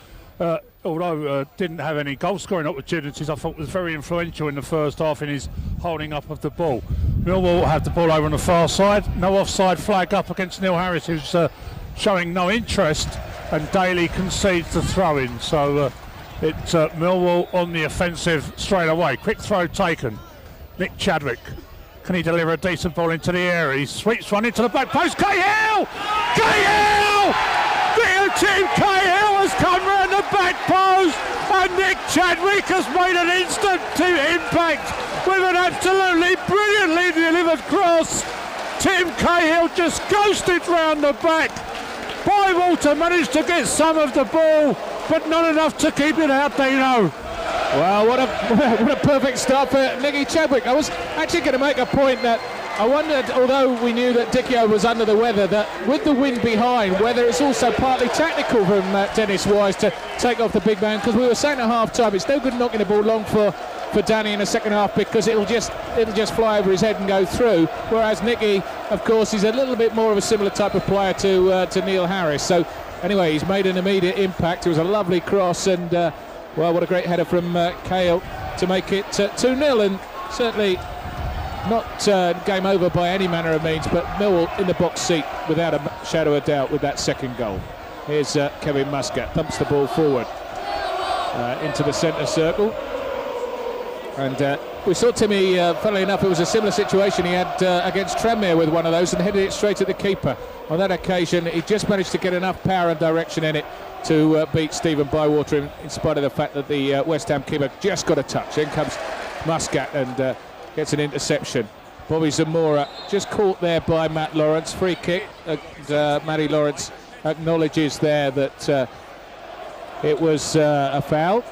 although didn't have any goal-scoring opportunities, I thought was very influential in the first half in his holding up of the ball. Millwall will have the ball over on the far side. No offside flag up against Neil Harris, who's showing no interest, and Daly concedes the throw-in. So it's Millwall on the offensive straight away. Quick throw taken. Nick Chadwick. Can he deliver a decent ball into the area? He sweeps one into the back post. Cahill! Cahill! Tim Cahill has come round the back post, and Nick Chadwick has made an instant impact with an absolutely brilliantly delivered cross. Tim Cahill just ghosted round the back. Bywater managed to get some of the ball, but not enough to keep it out, Dino. Well, what a perfect start for Nicky Chadwick. I was actually going to make a point that I wondered, although we knew that Dicchio was under the weather, that with the wind behind, whether it's also partly tactical from Dennis Wise to take off the big man, because we were saying at half-time it's no good knocking the ball long for Danny in the second half, because it'll just fly over his head and go through, whereas Nicky, of course, is a little bit more of a similar type of player to Neil Harris. So anyway, he's made an immediate impact. It was a lovely cross, and well, what a great header from Cahill to make it 2-0, and certainly not game over by any manner of means, but Millwall in the box seat without a shadow of doubt with that second goal. Here's Kevin Muscat, thumps the ball forward into the centre circle, and we saw Timmy, funnily enough, it was a similar situation he had against Tranmere with one of those and headed it straight at the keeper. On that occasion, he just managed to get enough power and direction in it to beat Stephen Bywater, in spite of the fact that the West Ham keeper just got a touch. In comes Muscat and gets an interception. Bobby Zamora just caught there by Matt Lawrence. Free kick. Matty Lawrence acknowledges there that it was a foul,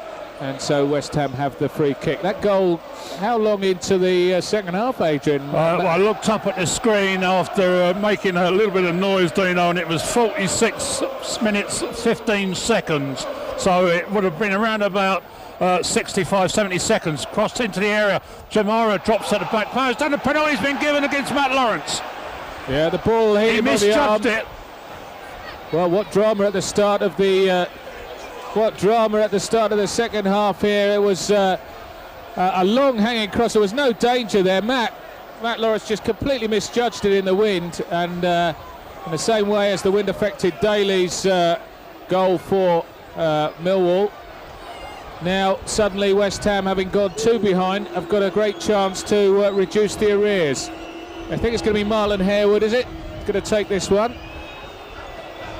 and so West Ham have the free kick. That goal, how long into the second half, Adrian? Well, I looked up at the screen after making a little bit of noise, Dino, and it was 46 minutes 15 seconds, so it would have been around about 65-70 seconds. Crossed into the area. Jamara drops at the back post, and the penalty's been given against Matt Lawrence. Yeah, the ball hit him on the arm. He misjudged it. Well, what drama at the start of the second half here. It was a long hanging cross. There was no danger there. Matt Lawrence just completely misjudged it in the wind, and in the same way as the wind affected Daly's goal for Millwall. Now suddenly West Ham, having gone 2 behind, have got a great chance to reduce the arrears. I think it's going to be Marlon Harewood, is it? Going to take this one.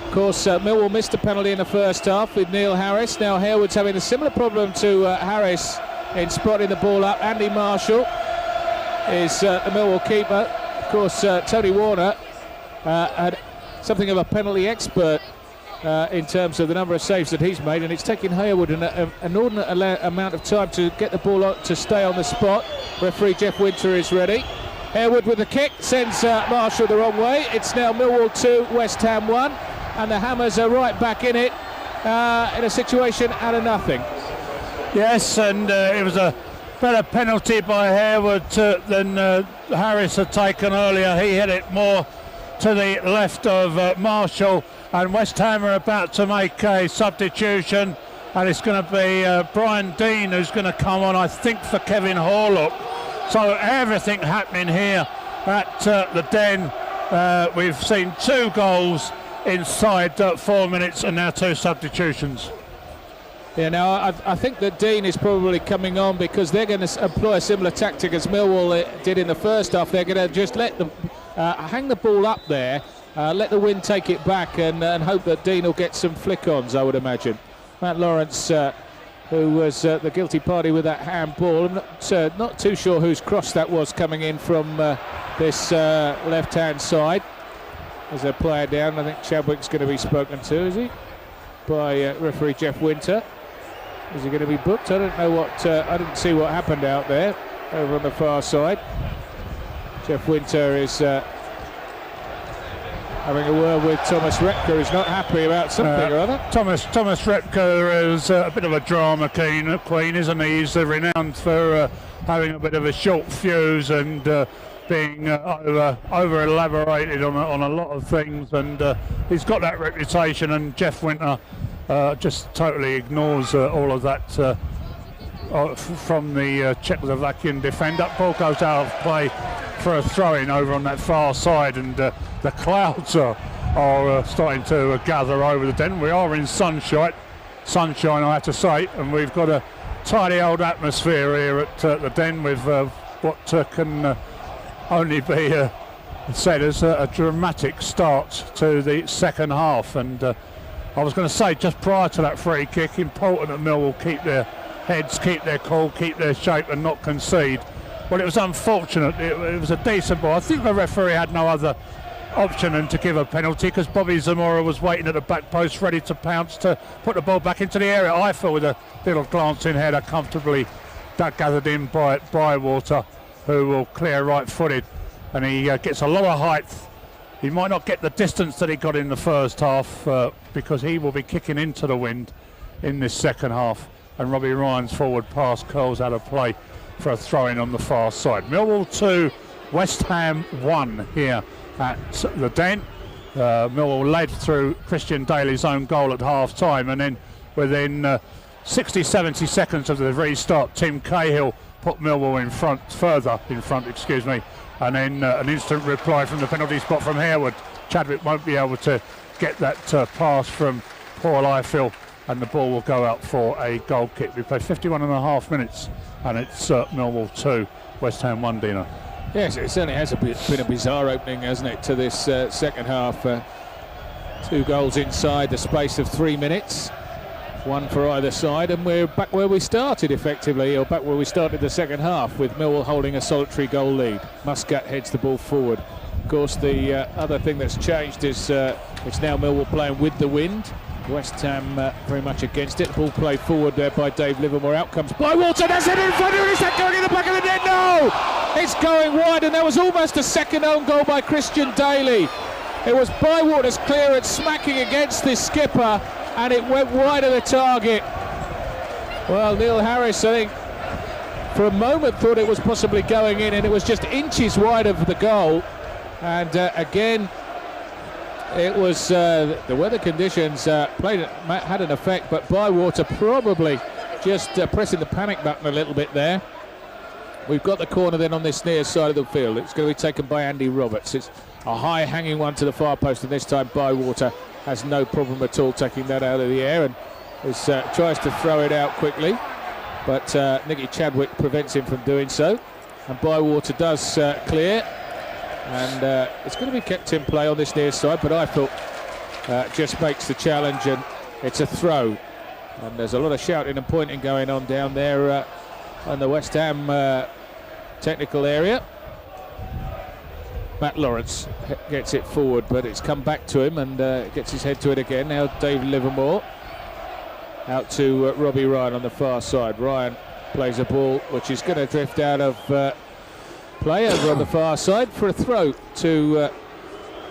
Of course, Millwall missed a penalty in the first half with Neil Harris. Now Harewood's having a similar problem to Harris in spotting the ball up. Andy Marshall is the Millwall keeper. Of course, Tony Warner had something of a penalty expert in terms of the number of saves that he's made, and it's taken Harewood an inordinate amount of time to get the ball to stay on the spot. Referee Jeff Winter is ready. Harewood with the kick sends Marshall the wrong way. It's now Millwall 2, West Ham 1, and the Hammers are right back in it in a situation out of nothing. Yes, and it was a better penalty by Harewood than Harris had taken earlier. He hit it more to the left of Marshall, and West Ham are about to make a substitution, and it's going to be Brian Dean who's going to come on, I think, for Kevin Horlock. So everything happening here at the Den. We've seen 2 goals inside 4 minutes, and now 2 substitutions. Yeah, now I think that Dean is probably coming on because they're going to employ a similar tactic as Millwall did in the first half. They're going to just let them hang the ball up there, let the wind take it back, and hope that Dean will get some flick-ons, I would imagine. Matt Lawrence, who was the guilty party with that handball. I'm not too sure whose cross that was coming in from this left-hand side. As a player down, I think Chadwick's going to be spoken to, is he? By referee Jeff Winter. Is he going to be booked? I don't know what. I didn't see what happened out there over on the far side. Jeff Winter is having a word with Thomas Repka, who's not happy about something or other. Thomas Repka is a bit of a drama queen, isn't he? He's renowned for having a bit of a short fuse and being over elaborated on a lot of things, and he's got that reputation, and Jeff Winter just totally ignores all of that from the Czechoslovakian defender. Ball goes out of play for a throw-in over on that far side, and the clouds are starting to gather over the Den. We are in sunshine, I have to say, and we've got a tidy old atmosphere here at the Den with what can only be said as a dramatic start to the second half. And I was going to say, just prior to that free kick, important that Millwall keep their heads, keep their cool, keep their shape and not concede. Well, it was unfortunate. It was a decent ball. I think the referee had no other option than to give a penalty, because Bobby Zamora was waiting at the back post ready to pounce to put the ball back into the area. I feel with a little glancing header comfortably gathered in by Bywater, who will clear right-footed, and he gets a lot of height. He might not get the distance that he got in the first half because he will be kicking into the wind in this second half, and Robbie Ryan's forward pass curls out of play for a throw-in on the far side. Millwall 2, West Ham 1 here at the Den. Millwall led through Christian Daly's own goal at half-time, and then within 60-70 seconds of the restart, Tim Cahill put Millwall further in front, and then an instant reply from the penalty spot from Harewood. Chadwick won't be able to get that pass from Paul Ifill, and the ball will go out for a goal kick. We play 51.5 minutes, and it's Millwall 2, West Ham 1, Dino. Yes, it certainly has been a bizarre opening, hasn't it, to this second half. 2 goals inside the space of 3 minutes. 1 for either side, and we're back where we started effectively, or back where we started the second half, with Millwall holding a solitary goal lead. Muscat heads the ball forward. Of course, the other thing that's changed is it's now Millwall playing with the wind. West Ham very much against it. The ball played forward there by Dave Livermore. Out comes Bywater. That's it in front of him. Is that going in the back of the net? No! It's going wide, and there was almost a second own goal by Christian Daly. It was Bywater's clearance smacking against this skipper, and it went wide of the target. Well, Neil Harris, I think, for a moment thought it was possibly going in, and it was just inches wide of the goal. And again, it was the weather conditions had an effect, but Bywater probably just pressing the panic button a little bit there. We've got the corner then on this near side of the field. It's going to be taken by Andy Roberts. It's a high hanging one to the far post, and this time Bywater has no problem at all taking that out of the air and tries to throw it out quickly, but Nicky Chadwick prevents him from doing so, and Bywater does clear, and it's going to be kept in play on this near side, but I thought just makes the challenge, and it's a throw. And there's a lot of shouting and pointing going on down there on the West Ham technical area. Matt Lawrence gets it forward, but it's come back to him, and gets his head to it again. Now David Livermore out to Robbie Ryan on the far side. Ryan plays a ball which is going to drift out of play over on the far side for a throw to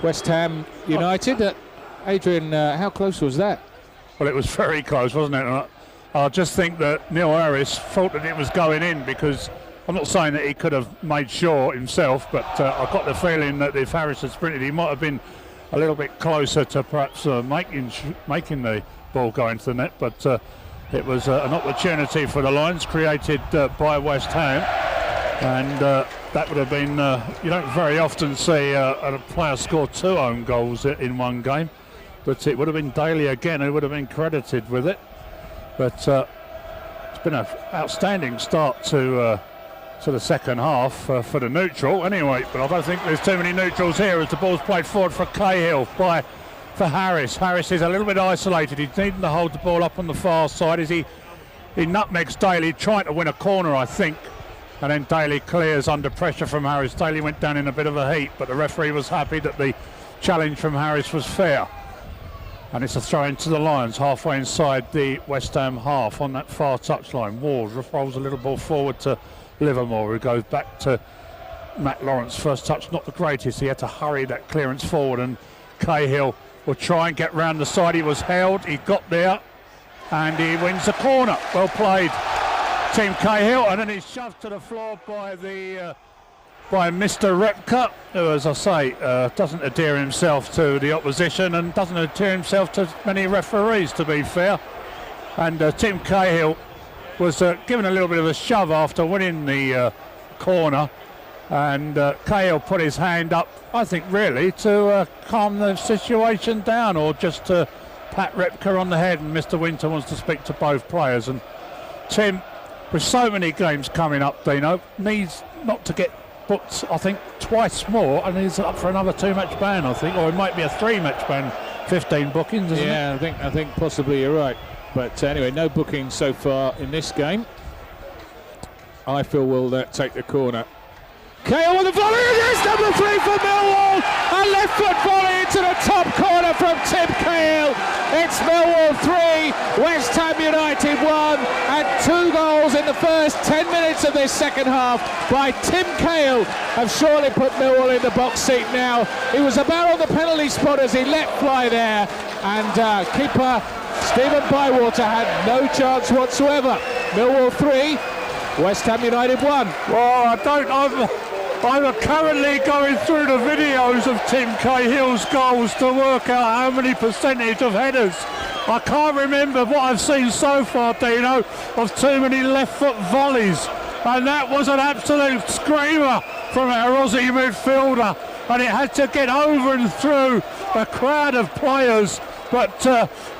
West Ham United. Adrian, how close was that? Well, it was very close, wasn't it? And I just think that Neil Harris thought that it was going in, because I'm not saying that he could have made sure himself, but I got the feeling that if Harris had sprinted, he might have been a little bit closer to perhaps making the ball go into the net. But it was an opportunity for the Lions created by West Ham, and that would have been, you don't very often see a player score 2 own goals in one game, but it would have been Daly again who would have been credited with it. But it's been an outstanding start to the second half for the neutral anyway, but I don't think there's too many neutrals here as the ball's played forward for Cahill for Harris. Harris is a little bit isolated. He's needing to hold the ball up on the far side as he nutmegs Daly, trying to win a corner, I think, and then Daly clears under pressure from Harris. Daly went down in a bit of a heat, but the referee was happy that the challenge from Harris was fair, and it's a throw into the Lions halfway inside the West Ham half on that far touchline. Ward rolls a little ball forward to Livermore, who goes back to Matt Lawrence. First touch not the greatest, he had to hurry that clearance forward, and Cahill will try and get round the side. He was held, he got there, and he wins the corner. Well played, Team Cahill, and then he's shoved to the floor by Mr. Repka, who, as I say, doesn't adhere himself to the opposition and doesn't adhere himself to many referees, to be fair. And Tim Cahill was given a little bit of a shove after winning the corner, and Cahill put his hand up, I think, really to calm the situation down, or just to pat Repka on the head. And Mr. Winter wants to speak to both players, and Tim, with so many games coming up, Dino, needs not to get booked, I think, twice more, and he's up for another 2-match ban, I think, or it might be a 3-match ban. 15 bookings, isn't it? Yeah, I think possibly you're right. But anyway, no bookings so far in this game. I feel will take the corner. Cahill with the volley, it is number 3 for Millwall. A left foot volley into the top corner from Tim Cahill. It's Millwall 3, West Ham United 1, and 2 goals in the first 10 minutes of this second half by Tim Cahill have surely put Millwall in the box seat now. He was about on the penalty spot as he let fly there, and keeper Stephen Bywater had no chance whatsoever. Millwall 3, West Ham United 1. Well, I'm currently going through the videos of Tim Cahill's goals to work out how many percentage of headers. I can't remember what I've seen so far, Dino, of too many left foot volleys. And that was an absolute screamer from our Aussie midfielder. And it had to get over and through a crowd of players. But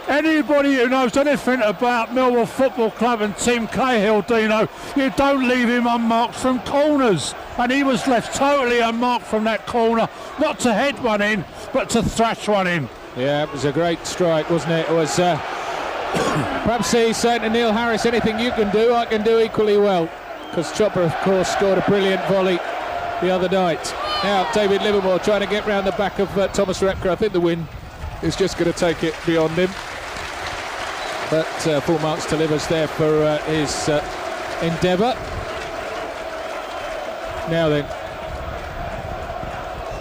anybody who knows anything about Millwall Football Club and Tim Cahill, Dino, you don't leave him unmarked from corners. And he was left totally unmarked from that corner, not to head one in, but to thrash one in. Yeah, it was a great strike, wasn't it? It was perhaps he's saying to Neil Harris, anything you can do, I can do equally well. Because Chopper, of course, scored a brilliant volley the other night. Now, David Livermore trying to get round the back of Thomas Repka. I think the win is just going to take it beyond him. But full marks to Livers there for his endeavour. Now then,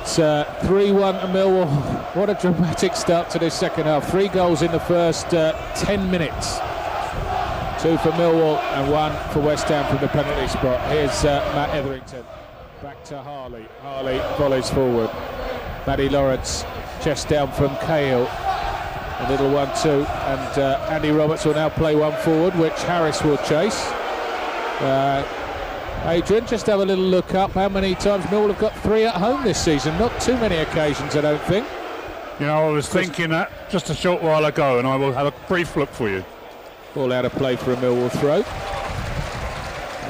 it's 3-1 to Millwall. What a dramatic start to this second half. 3 goals in the first 10 minutes. 2 for Millwall and 1 for West Ham from the penalty spot. Here's Matt Etherington. Back to Harley. Harley volleys forward. Matty Lawrence, chest down from Cahill. A little 1-2, and Andy Roberts will now play one forward, which Harris will chase. Adrian, just have a little look up how many times Millwall have got 3 at home this season. Not too many occasions, I don't think. You know, I was thinking that just a short while ago, and I will have a brief look for you. Ball out of play for a Millwall throw.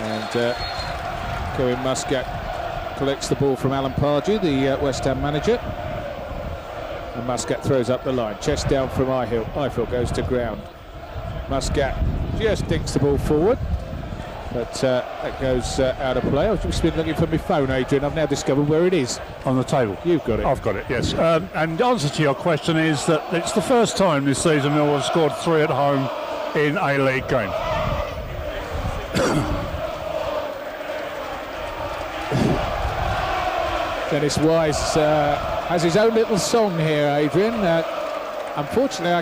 And Cohen Muscat collects the ball from Alan Pardew, the West Ham manager. And Muscat throws up the line. Chest down from Eiffel goes to ground. Muscat just dinks the ball forward. But that goes out of play. I've just been looking for my phone, Adrian. I've now discovered where it is. On the table. You've got it. I've got it, yes. And the answer to your question is that it's the first time this season Millwall have scored 3 at home in a league game. Dennis Wise has his own little song here, Adrian. Unfortunately, I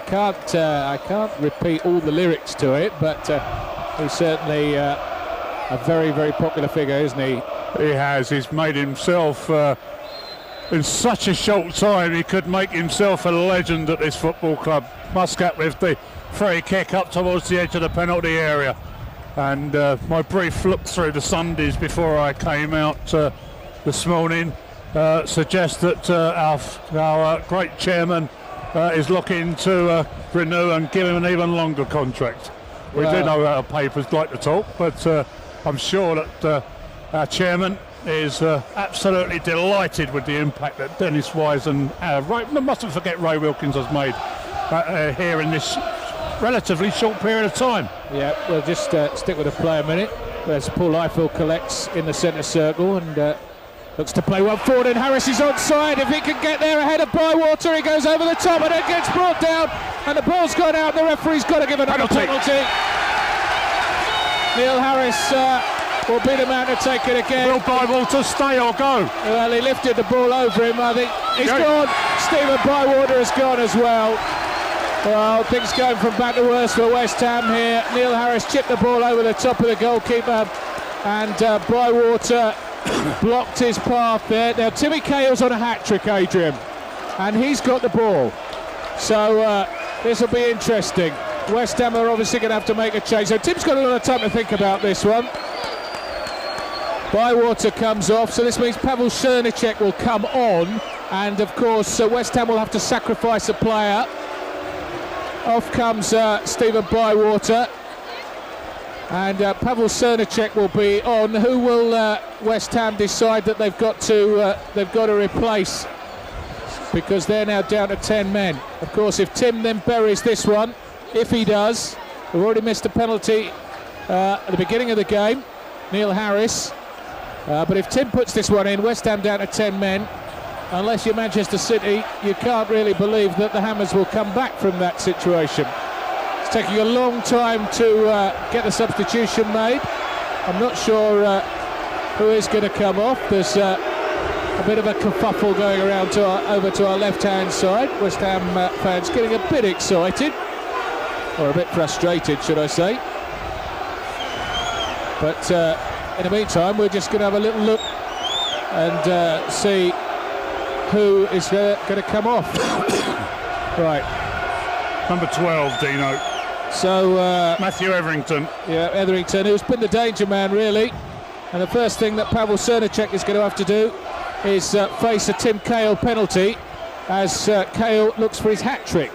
can't repeat all the lyrics to it, but he's certainly a very, very popular figure, isn't he? He has. He's made himself, in such a short time, he could make himself a legend at this football club. Muscat with the free kick up towards the edge of the penalty area. And my brief look through the Sundays before I came out this morning suggests that our great chairman is looking to renew and give him an even longer contract. We do know our papers like to talk, but I'm sure that our chairman is absolutely delighted with the impact that Dennis Wise and mustn't forget Ray Wilkins has made here in this relatively short period of time. Yeah, we'll just stick with the play a minute. As Paul Eiffel collects in the centre circle and looks to play one forward, and Harris is onside. If he can get there ahead of Bywater, he goes over the top and it gets brought down, and the ball's gone out. The referee's got to give another penalty. Neil Harris will be the man to take it again. Will Bywater stay or go? Well, he lifted the ball over him. I think he's gone. Stephen Bywater has gone as well. Well, things going from bad to worse for West Ham here. Neil Harris chipped the ball over the top of the goalkeeper, and Bywater blocked his path there. Now Timmy Cahill's on a hat-trick, Adrian, and he's got the ball. So this will be interesting. West Ham are obviously going to have to make a change. So Tim's got a lot of time to think about this one. Bywater comes off, so this means Pavel Cernicek will come on, and of course West Ham will have to sacrifice a player. Off comes Stephen Bywater, and Pavel Cernicek will be on. Who will West Ham decide that they've got to replace, because they're now down to 10 men. Of course, if Tim then buries this one, if he does, we've already missed a penalty at the beginning of the game, Neil Harris. But if Tim puts this one in, West Ham down to 10 men. Unless you're Manchester City, you can't really believe that the Hammers will come back from that situation. It's taking a long time to get the substitution made. I'm not sure who is going to come off. There's a bit of a kerfuffle going around over to our left-hand side. West Ham fans getting a bit excited, or a bit frustrated, should I say. But in the meantime, we're just going to have a little look and see who is going to come off. Right. Number 12, Dino. So Matthew Etherington. Yeah, Etherington, who's been the danger man, really. And the first thing that Pavel Cernicek is going to have to do is face a Tim Cahill penalty, as Cahill looks for his hat-trick.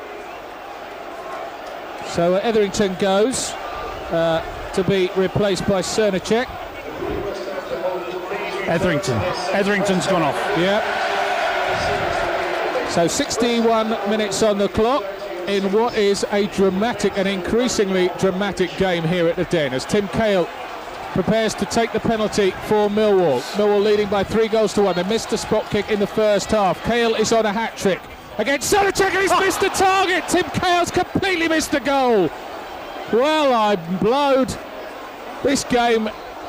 So Etherington goes to be replaced by Cernicek. Etherington's gone off. Yeah. So 61 minutes on the clock in what is a dramatic and increasingly dramatic game here at the Den, as Tim Cahill prepares to take the penalty for Millwall. Millwall leading by 3-1. They missed a spot kick in the first half. Cahill is on a hat-trick against Cernicek, and he's missed the target. Tim Cahill's completely missed the goal. Well, I'm blowed. This game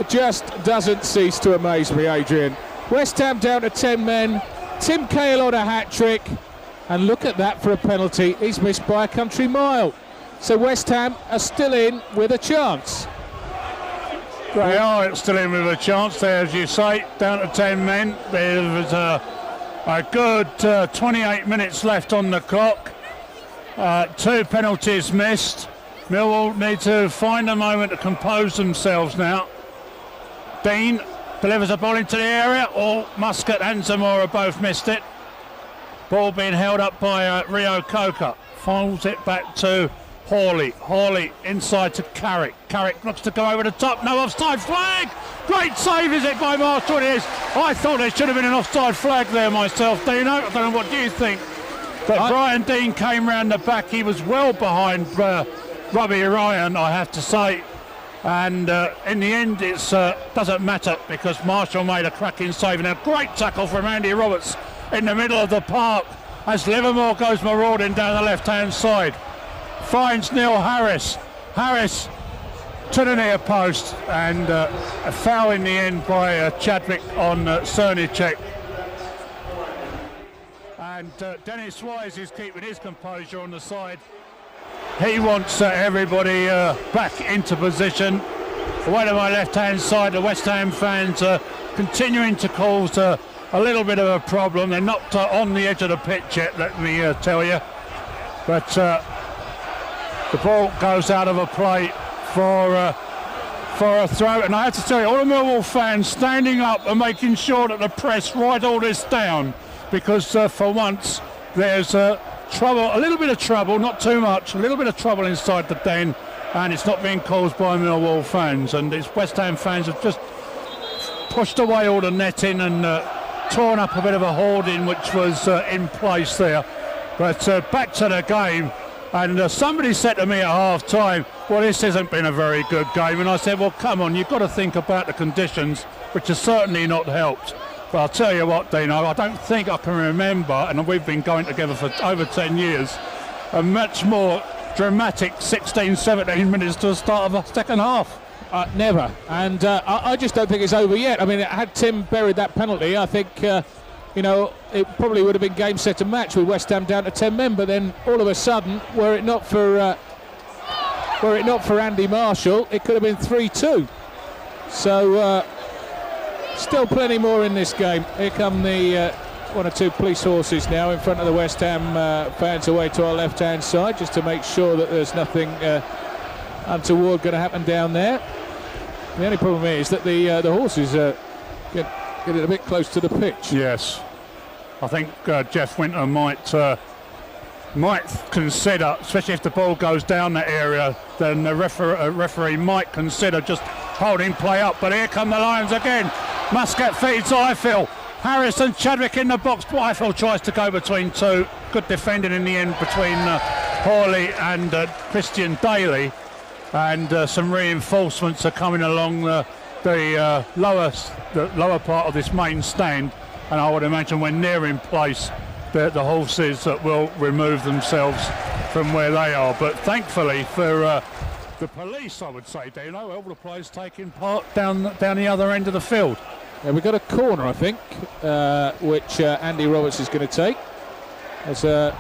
just doesn't cease to amaze me, Adrian. West Ham down to 10 men. Tim Cahill on a hat-trick, and look at that for a penalty. He's missed by a country mile. So West Ham are still in with a chance. They are still in with a chance there, as you say, down to 10 men. There was a good 28 minutes left on the clock. 2 penalties missed. Millwall need to find a moment to compose themselves now. Dean delivers a ball into the area. Muscat and Zamora both missed it. Ball being held up by Rio Coca. Folds it back to Hawley. Hawley inside to Carrick. Carrick looks to go over the top. No offside flag. Great save, is it, by Marshall? It is. I thought there should have been an offside flag there myself, Dino. I don't know what you think. But Brian Dean came round the back. He was well behind Robbie Ryan, I have to say. And in the end, it doesn't matter because Marshall made a cracking save. And a great tackle from Andy Roberts in the middle of the park as Livermore goes marauding down the left-hand side. Finds Neil Harris. Harris to the near post, and a foul in the end by Chadwick on Cernicek. And Dennis Wise is keeping his composure on the side. He wants everybody back into position. Away to my left-hand side, the West Ham fans are continuing to cause a little bit of a problem. They're not on the edge of the pitch yet, let me tell you. But the ball goes out of a play for a throw, and I have to tell you, all the Millwall fans standing up and making sure that the press write all this down, because for once there's trouble, a little bit of trouble, not too much, a little bit of trouble inside the den, and it's not being caused by Millwall fans, and it's West Ham fans have just pushed away all the netting and torn up a bit of a hoarding which was in place there. But back to the game. And somebody said to me at half-time, well, this hasn't been a very good game. And I said, well, come on, you've got to think about the conditions, which has certainly not helped. But I'll tell you what, Dino, I don't think I can remember, and we've been going together for over 10 years, a much more dramatic 16, 17 minutes to the start of a second half. Never. And I just don't think it's over yet. I mean, had Tim buried that penalty, I think... it probably would have been game, set and match with West Ham down to 10 men, but then all of a sudden, were it not for Andy Marshall, it could have been 3-2. So still plenty more in this game. Here come the one or two police horses now in front of the West Ham fans away to our left-hand side, just to make sure that there's nothing untoward going to happen down there. The only problem is that the horses get it a bit close to the pitch. Yes, I think Jeff Winter might consider, especially if the ball goes down that area, then the referee might consider just holding play up. But here come the Lions again. Muscat feeds Ifill. Harris and Chadwick in the box. Ifill tries to go between two. Good defending in the end between Hawley and Christian Daly. And some reinforcements are coming along the lower part of this main stand, and I would imagine when they're in place, the horses that will remove themselves from where they are. But thankfully for the police, I would say, Dino, all the players taking part down the other end of the field. Yeah, we've got a corner, I think, which Andy Roberts is going to take. There's a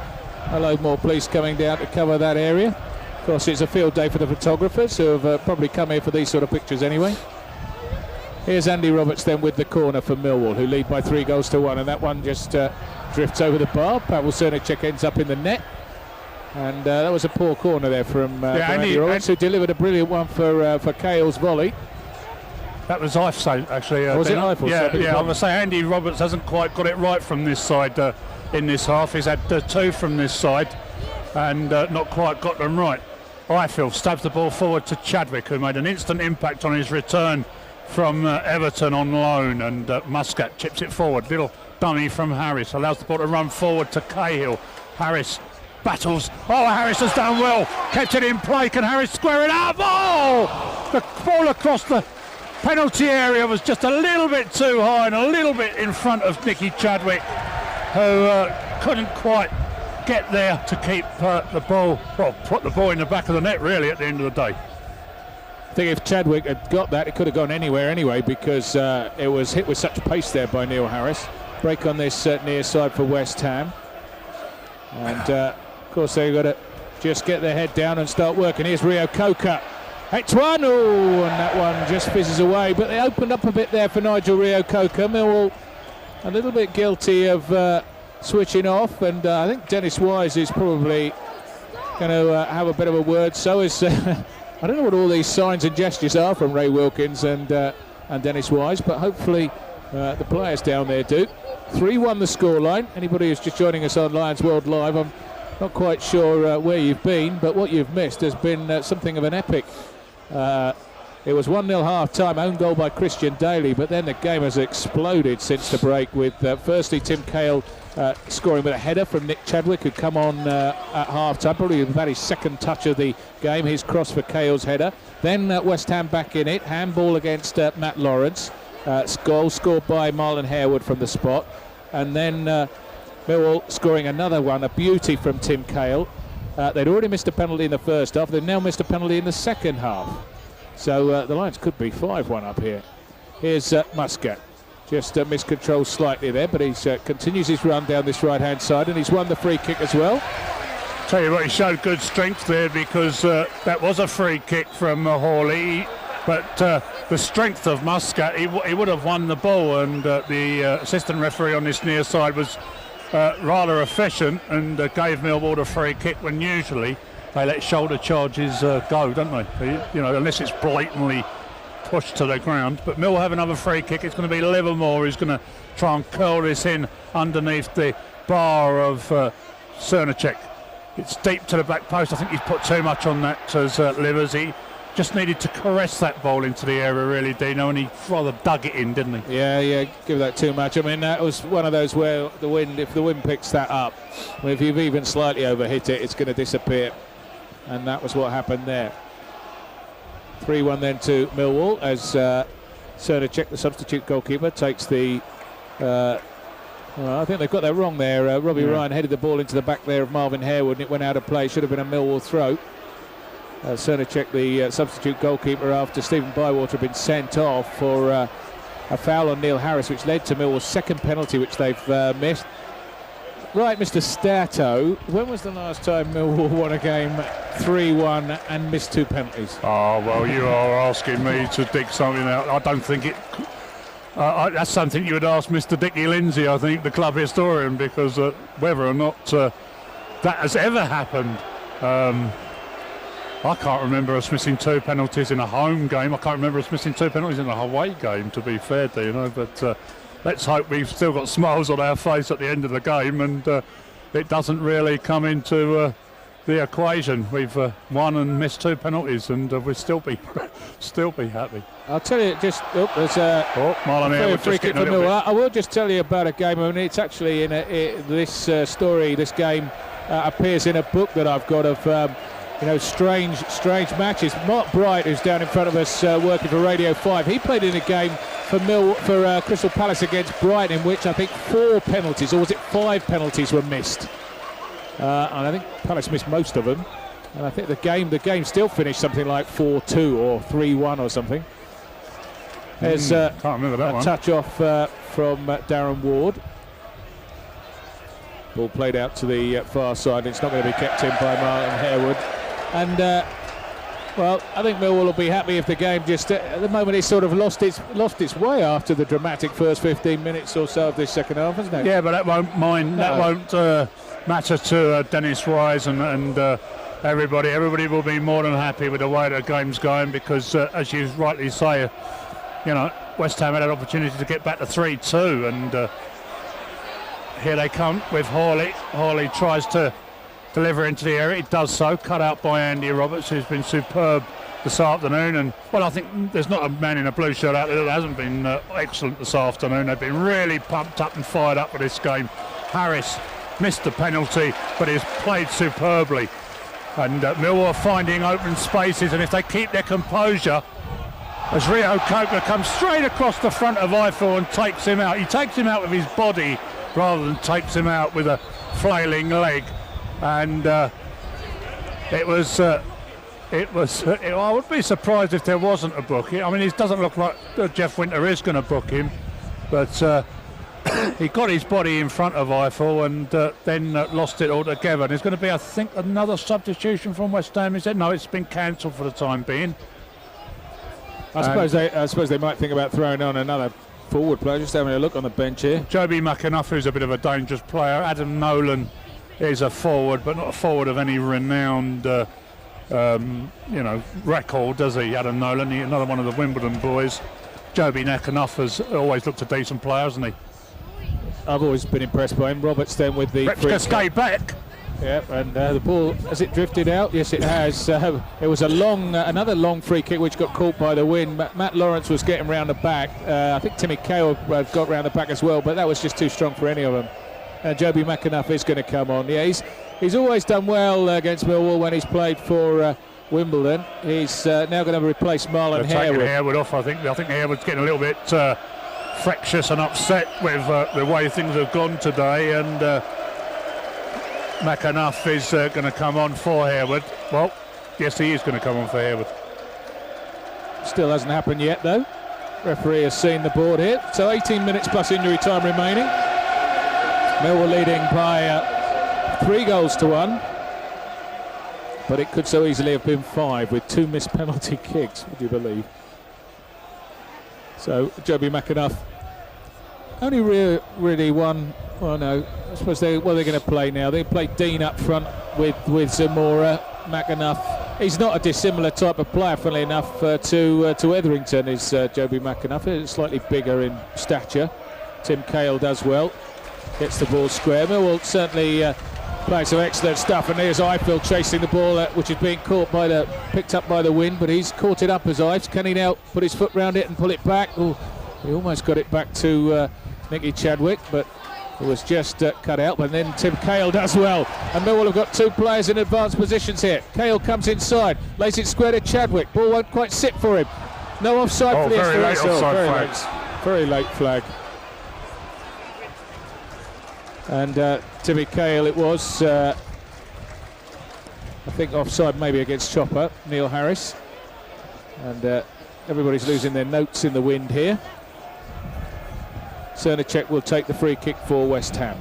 load more police coming down to cover that area. Of course, it's a field day for the photographers, who have probably come here for these sort of pictures anyway. Here's Andy Roberts then with the corner for Millwall, who lead by 3-1, and that one just drifts over the bar. Pavel Cernicek ends up in the net, and that was a poor corner there from Andy Roberts, who delivered a brilliant one for Cale's volley. That was Ife's actually. Was it Ife's? Yeah, I was going to say Andy Roberts hasn't quite got it right from this side in this half. He's had two from this side and not quite got them right. Ifill stabs the ball forward to Chadwick, who made an instant impact on his return from Everton on loan, and Muscat chips it forward. Little dummy from Harris allows the ball to run forward to Cahill. Harris battles. Oh, Harris has done well. Kept it in play. Can Harris square it up? Oh! The ball across the penalty area was just a little bit too high and a little bit in front of Nicky Chadwick, who couldn't quite get there to keep the ball, well, put the ball in the back of the net really at the end of the day. I think if Chadwick had got that, it could have gone anywhere anyway, because it was hit with such pace there by Neil Harris. Break on this near side for West Ham. And of course they've got to just get their head down and start working. Here's Rio Coca. It's one, and that one just fizzes away. But they opened up a bit there for Nigel Rio Coca. Millwall a little bit guilty of switching off, and I think Dennis Wise is probably going to have a bit of a word. So is I don't know what all these signs and gestures are from Ray Wilkins and and Dennis Wise, but hopefully the players down there do. 3-1 the scoreline. Anybody who's just joining us on Lions World Live, I'm not quite sure where you've been, but what you've missed has been something of an epic. It was 1-0 half-time, own goal by Christian Daly, but then the game has exploded since the break with firstly Tim Cahill scoring with a header from Nick Chadwick, who'd come on at half-time, probably about his second touch of the game, his cross for Cahill's header. Then West Ham back in it, handball against Matt Lawrence, goal scored by Marlon Harewood from the spot, and then Millwall scoring another one, a beauty from Tim Cahill. They'd already missed a penalty in the first half, they've now missed a penalty in the second half. So the Lions could be 5-1 up here. Here's Muscat. Just miscontrolled slightly there, but he continues his run down this right-hand side, and he's won the free kick as well. Tell you what, he showed good strength there, because that was a free kick from Hawley, but the strength of Muscat, he would have won the ball, and the assistant referee on this near side was rather efficient and gave Millwall a free kick, when usually they let shoulder charges go, don't they? You know, unless it's blatantly pushed to the ground. But Millwall have another free kick. It's going to be Livermore who's going to try and curl this in underneath the bar of Cernacek. It's deep to the back post. I think he's put too much on that as Livers. He just needed to caress that ball into the area, really, Dino, and he rather dug it in, didn't he? Yeah, give that too much. I mean, that was one of those where the wind, if the wind picks that up, if you've even slightly overhit it, it's going to disappear. And that was what happened there. 3-1 then to Millwall as Cernacek, the substitute goalkeeper, takes the... I think they've got that wrong there. Robbie Ryan headed the ball into the back there of Marvin Harewood, and it went out of play. Should have been a Millwall throw. Cernacek, the substitute goalkeeper, after Stephen Bywater had been sent off for a foul on Neil Harris, which led to Millwall's second penalty, which they've missed. Right, Mr. Stato, when was the last time Millwall won a game 3-1 and missed 2 penalties? Oh, well, you are asking me to dig something out. I don't think it... that's something you would ask Mr. Dickie Lindsay, I think, the club historian, because whether or not that has ever happened... I can't remember us missing 2 penalties in a home game. I can't remember us missing 2 penalties in a away game, to be fair, do you know, but... let's hope we've still got smiles on our face at the end of the game, and it doesn't really come into the equation. We've won and missed 2 penalties, and we'll still be happy. I'll tell you, just there's Marlon Harewood free kick for Millwall. I will just tell you about a game. I mean, it's actually in this story. This game appears in a book that I've got of. Strange matches. Mark Bright, who's down in front of us working for Radio 5, he played in a game for Crystal Palace against Brighton, in which I think 4 penalties, or was it 5 penalties, were missed. And I think Palace missed most of them. And I think the game still finished something like 4-2 or 3-1 or something. There's can't remember that a one. touch off from Darren Ward. Ball played out to the far side. It's not going to be kept in by Marlon Harewood. And I think Millwall will be happy if the game just at the moment it's sort of lost its way after the dramatic first 15 minutes or so of this second half, hasn't it? Yeah, but that won't matter to Dennis Wise and everybody. Everybody will be more than happy with the way the game's going, because as you rightly say, West Ham had an opportunity to get back to 3-2, and here they come with Hawley. Hawley tries to deliver into the area. It does so, cut out by Andy Roberts, who's been superb this afternoon. And I think there's not a man in a blue shirt out there that hasn't been excellent this afternoon. They've been really pumped up and fired up for this game. Harris missed the penalty, but he's played superbly. And Millwall are finding open spaces, and if they keep their composure, as Rio Coker comes straight across the front of Eiffel and takes him out. He takes him out with his body rather than takes him out with a flailing leg. And I would be surprised if there wasn't a booking. I mean, it doesn't look like Jeff Winter is going to book him, but he got his body in front of Eiffel and then lost it altogether. There's going to be, I think, another substitution from West Ham. He said no, it's been cancelled for the time being. I suppose they might think about throwing on another forward player. Just having a look on the bench here. Joby McAnuff, who's a bit of a dangerous player. Adam Nolan is a forward, but not a forward of any renowned, record, does he? Adam Nolan, another one of the Wimbledon boys. Joby Nakanoff has always looked a decent player, hasn't he? I've always been impressed by him. Roberts then with the free Repka skate back. Yeah, and the ball, has it drifted out? Yes, it has. It was a long, another long free kick which got caught by the wind. Matt Lawrence was getting round the back. I think Timmy Cahill got round the back as well, but that was just too strong for any of them. Joby McAnuff is going to come on. Yeah, he's always done well against Millwall when he's played for Wimbledon. He's now going to replace Marlon Harewood. Taking Harewood off, I think Harewood's getting a little bit fractious and upset with the way things have gone today, and McAnuff is going to come on for Harewood. Well, yes, he is going to come on for Harewood. Still hasn't happened yet, though. Referee has seen the board here. So 18 minutes plus injury time remaining. Millwall leading by 3 goals to 1. But it could so easily have been 5 with 2 missed penalty kicks, would you believe? So Joby McAnuff only really one. Well, no, I suppose they're going to play now. They play Dean up front with Zamora. McAnuff, he's not a dissimilar type of player, funnily enough, to Etherington is Joby McAnuff. He's slightly bigger in stature. Tim Cahill does well. Gets the ball square. Millwall certainly playing some excellent stuff, and there's Ifill chasing the ball, which is being picked up by the wind, but he's caught it up as Ives. Can he now put his foot round it and pull it back? Oh, he almost got it back to Nicky Chadwick, but it was just cut out. But then Tim Cahill does well, and Millwall have got 2 players in advanced positions here. Cahill comes inside, lays it square to Chadwick. Ball won't quite sit for him. No offside for the very late offside flag. Very late flag. And Timmy Cahill it was, I think offside maybe against Chopper, Neil Harris. And everybody's losing their notes in the wind here. Cernacek will take the free kick for West Ham,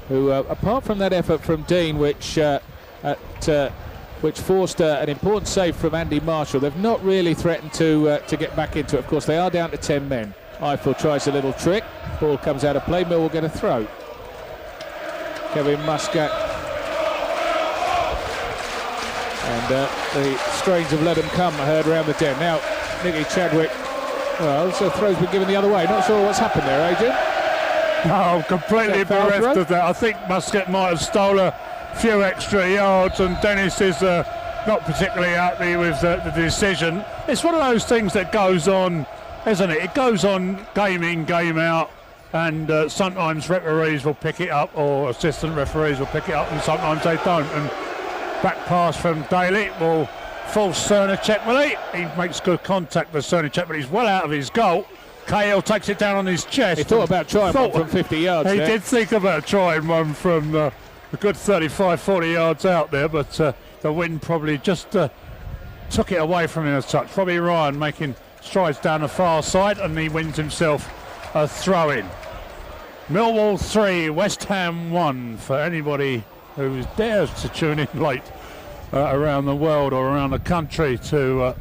who, apart from that effort from Dean, which forced an important save from Andy Marshall, they've not really threatened to get back into it. Of course, they are down to 10 men. Ifill tries a little trick. Ball comes out of play. Mill will get a throw. Kevin Muscat. And the strains of Let 'Em Come are heard around the den. Now, Nicky Chadwick. Well, so throw's been given the other way. Not sure what's happened there, Adrian. No, I'm completely bereft of that. I think Muscat might have stolen a few extra yards, and Dennis is not particularly happy with the decision. It's one of those things that goes on, isn't it? It goes on game in, game out, and sometimes referees will pick it up, or assistant referees will pick it up, and sometimes they don't. And back pass from Daly will force Cernacek. Well, he makes good contact with Cernacek, but he's well out of his goal. Cahill takes it down on his chest. He thought about trying one from 50 yards. He did think about trying one from a good 35, 40 yards out there, but the wind probably just took it away from him as such. Robbie Ryan making strides down the far side, and he wins himself a throw-in. Millwall 3, West Ham 1, for anybody who dares to tune in late around the world or around the country to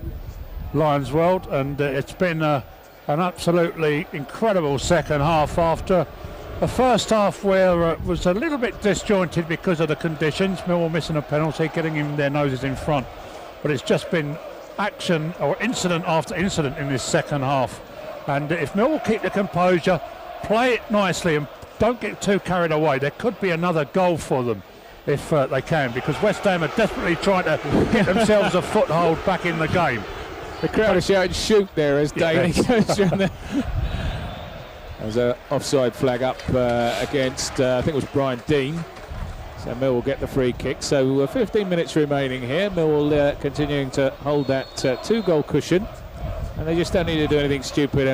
Lions World. And it's been an absolutely incredible second half after a first half where it was a little bit disjointed because of the conditions. Millwall missing a penalty, getting in their noses in front. But it's just been action or incident after incident in this second half. And if Millwall keep the composure, play it nicely and don't get too carried away, there could be another goal for them if they can, because West Ham are desperately trying to get themselves a foothold back in the game. The crowd is shouting shoot there as Daly goes around there. There's an offside flag up against, I think it was Brian Dean. So Mill will get the free kick. So 15 minutes remaining here. Mill will continuing to hold that 2-goal cushion. And they just don't need to do anything stupid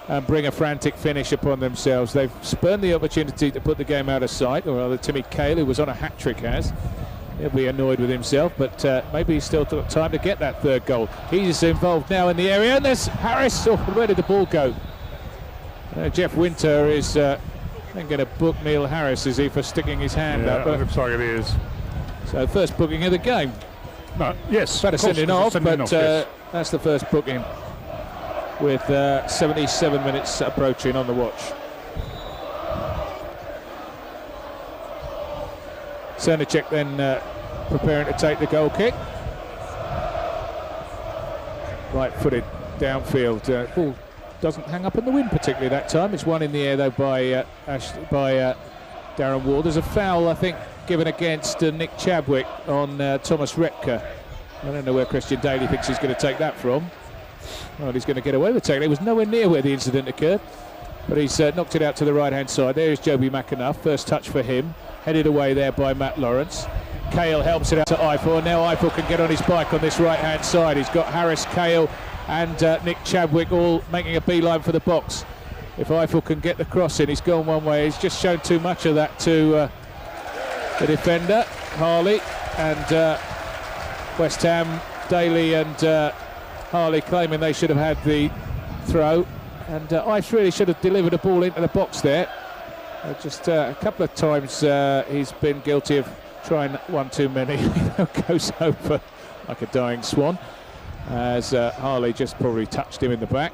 and bring a frantic finish upon themselves. They've spurned the opportunity to put the game out of sight, or rather Timmy Cahill, who was on a hat-trick, has. He'll be annoyed with himself, but maybe he's still got time to get that 3rd goal. He's involved now in the area, and there's Harris. Oh, where did the ball go? Jeff Winter is going to book Neil Harris, is he, for sticking his hand up? It looks like it is. So first booking of the game. No, yes, better sending off, but yes. That's the first booking, with 77 minutes approaching on the watch. Cernacek then preparing to take the goal kick. Right-footed downfield. Ball doesn't hang up in the wind particularly that time. It's one in the air though by Darren Ward. There's a foul, I think, given against Nick Chadwick on Thomas Repka. I don't know where Christian Daly thinks he's going to take that from. Well, he's going to get away with taking it. It was nowhere near where the incident occurred, but he's knocked it out to the right-hand side. There's Joby McAnuff. First touch for him. Headed away there by Matt Lawrence. Cale helps it out to Eiffel. Now Eiffel can get on his bike on this right-hand side. He's got Harris, Cale and Nick Chadwick all making a beeline for the box. If Eiffel can get the cross in, he's gone one way. He's just shown too much of that to the defender, Harley, and West Ham, Daly and Harley claiming they should have had the throw. And Ice really should have delivered a ball into the box there. Just a couple of times he's been guilty of trying one too many. Goes over like a dying swan, as Harley just probably touched him in the back.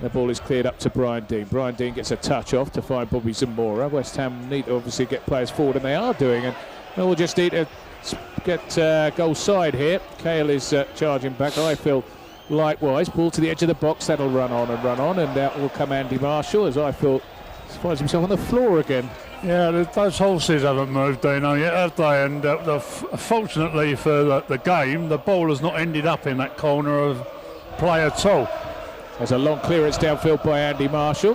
The ball is cleared up to Brian Dean. Brian Dean gets a touch off to find Bobby Zamora. West Ham need to obviously get players forward, and they are doing, and we'll just need to get goal side here. Cale is charging back. I feel likewise. Ball to the edge of the box. That'll run on, and out will come Andy Marshall as I feel finds himself on the floor again. Yeah, those horses haven't moved, Dino, yet, have they? And fortunately for the game, the ball has not ended up in that corner of play at all. There's a long clearance downfield by Andy Marshall.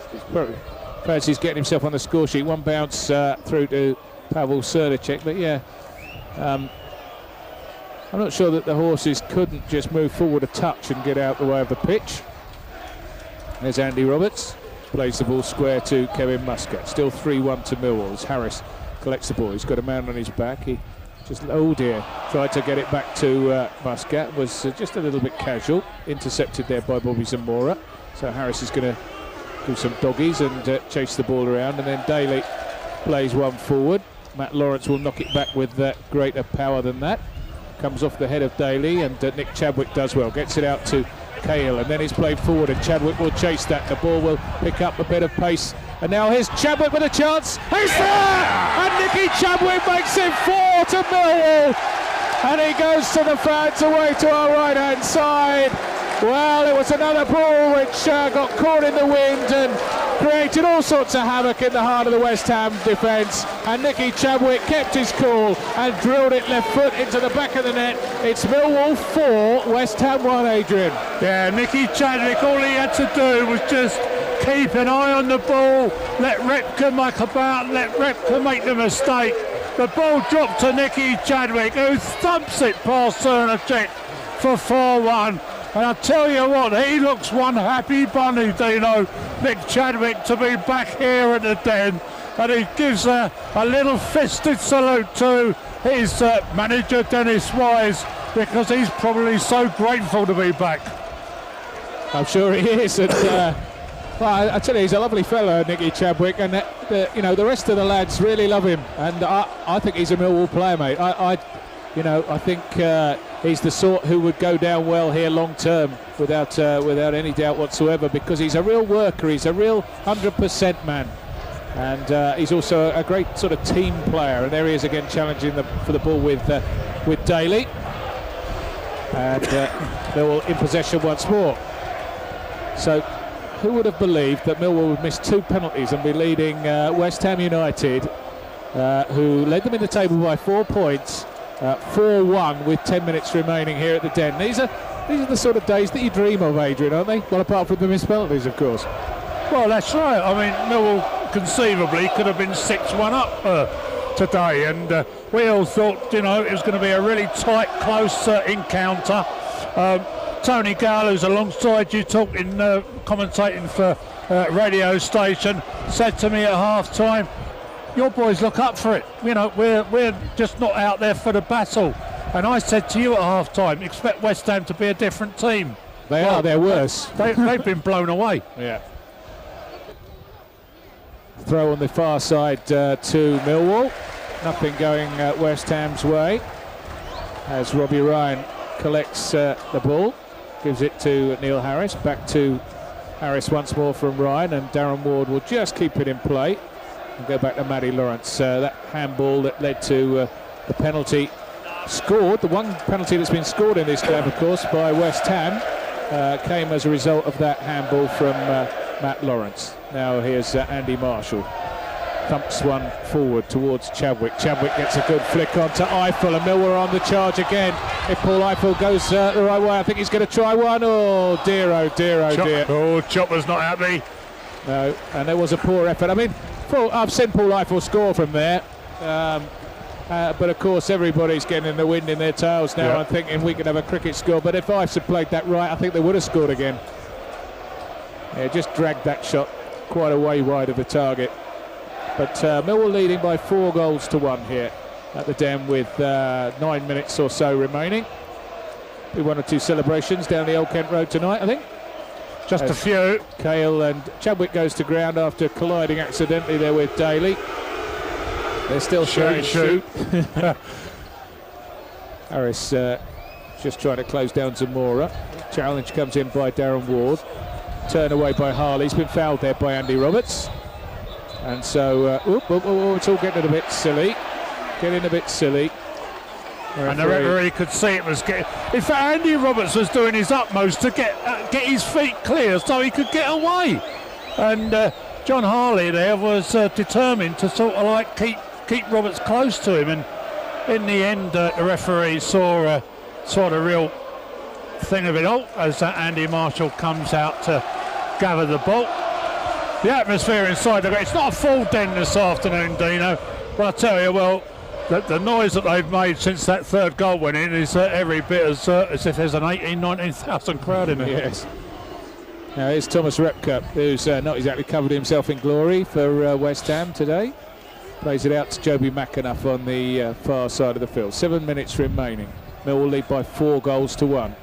Fancy's getting himself on the score sheet. One bounce through to Pavel Srdacek, but yeah, I'm not sure that the horses couldn't just move forward a touch and get out the way of the pitch. There's Andy Roberts. Plays the ball square to Kevin Muscat. Still 3-1 to Millwall as Harris collects the ball. He's got a man on his back. He just, oh dear, tried to get it back to Muscat. Was just a little bit casual. Intercepted there by Bobby Zamora. So Harris is going to do some doggies and chase the ball around. And then Daly plays one forward. Matt Lawrence will knock it back with greater power than that. Comes off the head of Daly, and Nick Chadwick does well. Gets it out to Cale, and then he's played forward, and Chadwick will chase that. The ball will pick up a bit of pace, and now here's Chadwick with a chance. He's there, and Nicky Chadwick makes it 4 to Millwall, and he goes to the fans away to our right-hand side. Well, it was another ball which got caught in the wind and created all sorts of havoc in the heart of the West Ham defence, and Nicky Chadwick kept his cool and drilled it left foot into the back of the net. It's Millwall 4, West Ham 1, Adrian. Yeah, Nicky Chadwick, all he had to do was just keep an eye on the ball, let Repka muck about, let Repka make the mistake. The ball dropped to Nicky Chadwick, who thumps it past Srdacek for 4-1. And I'll tell you what, he looks one happy bunny, Dino, Nick Chadwick, to be back here at the Den. And he gives a little fisted salute to his manager, Dennis Wise, because he's probably so grateful to be back. I'm sure he is. And, well, I tell you, he's a lovely fellow, Nicky Chadwick, and the rest of the lads really love him. And I think he's a Millwall player, mate. I think he's the sort who would go down well here long term without any doubt whatsoever, because he's a real worker, he's a real 100% man, and he's also a great sort of team player. And there he is again challenging for the ball with Daly, and Millwall in possession once more. So who would have believed that Millwall would miss 2 penalties and be leading West Ham United, who led them in the table by 4 points, 4-1 with 10 minutes remaining here at the Den. These are the sort of days that you dream of, Adrian, aren't they? Well, apart from the missed penalties, of course. Well, that's right. I mean, Millwall conceivably could have been 6-1 up today, and we all thought, it was going to be a really tight, close encounter. Tony Gale, who's alongside you commentating for radio station, said to me at half-time, your boys look up for it. We're just not out there for the battle. And I said to you at half-time, expect West Ham to be a different team. They're worse. They've been blown away. Yeah. Throw on the far side to Millwall. Nothing going West Ham's way, as Robbie Ryan collects the ball, gives it to Neil Harris. Back to Harris once more from Ryan, and Darren Ward will just keep it in play. And go back to Matty Lawrence. That handball that led to the penalty scored. The one penalty that's been scored in this game, of course, by West Ham came as a result of that handball from Matt Lawrence. Now here's Andy Marshall. Thumps one forward towards Chadwick. Chadwick gets a good flick onto Eiffel, and Millwall on the charge again. If Paul Eiffel goes the right way, I think he's going to try one. Oh dear, oh dear, oh dear. Oh, Chopper's not happy. No, and there was a poor effort. I mean, I've seen Paul Eiffel score from there. But of course everybody's getting the wind in their tails now. Yeah. I'm thinking we could have a cricket score, but if Ives had played that right, I think they would have scored again. Yeah, just dragged that shot quite a way wide of the target. But Millwall leading by 4-1 here at the Den with 9 minutes or so remaining. Be one or two celebrations down the Old Kent Road tonight, I think. Just a few. Cale and Chadwick goes to ground after colliding accidentally there with Daly. They're still shoot. Harris just trying to close down Zamora. Challenge comes in by Darren Ward. Turn away by Harley. He's been fouled there by Andy Roberts. And so, it's all getting a bit silly. Getting a bit silly. And the referee could see it was getting... In fact, Andy Roberts was doing his utmost to get his feet clear so he could get away. And John Harley there was determined to sort of like keep Roberts close to him. And in the end, the referee saw the real thing of it all as Andy Marshall comes out to gather the ball. The atmosphere inside the ground, it's not a full Den this afternoon, Dino, but I tell you, well, the noise that they've made since that third goal went in is every bit as if there's an 19,000 crowd in there. Yes. Now here's Thomas Repka, who's not exactly covered himself in glory for West Ham today. Plays it out to Joby McAnuff on the far side of the field. 7 minutes remaining. Millwall lead by 4-1.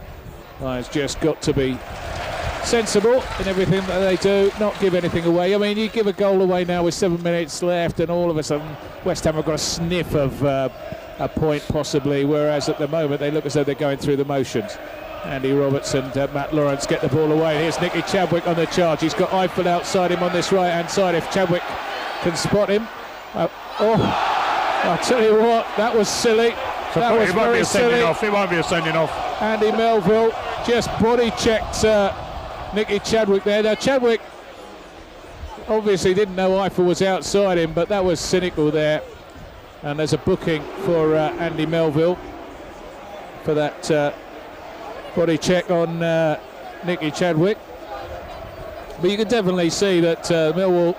Lions just got to be sensible in everything that they do, not give anything away. I mean, you give a goal away now with 7 minutes left and all of a sudden West Ham have got a sniff of a point possibly, whereas at the moment they look as though they're going through the motions. Andy Roberts and Matt Lawrence get the ball away. Here's Nicky Chadwick on the charge. He's got Eiffel outside him on this right hand side if Chadwick can spot him. I'll tell you what, that was silly. So that was very silly. It won't be a sending off. Andy Melville just body checked Nicky Chadwick there. Now Chadwick obviously didn't know Eiffel was outside him, but that was cynical there. And there's a booking for Andy Melville for that body check on Nicky Chadwick. But you can definitely see that Millwall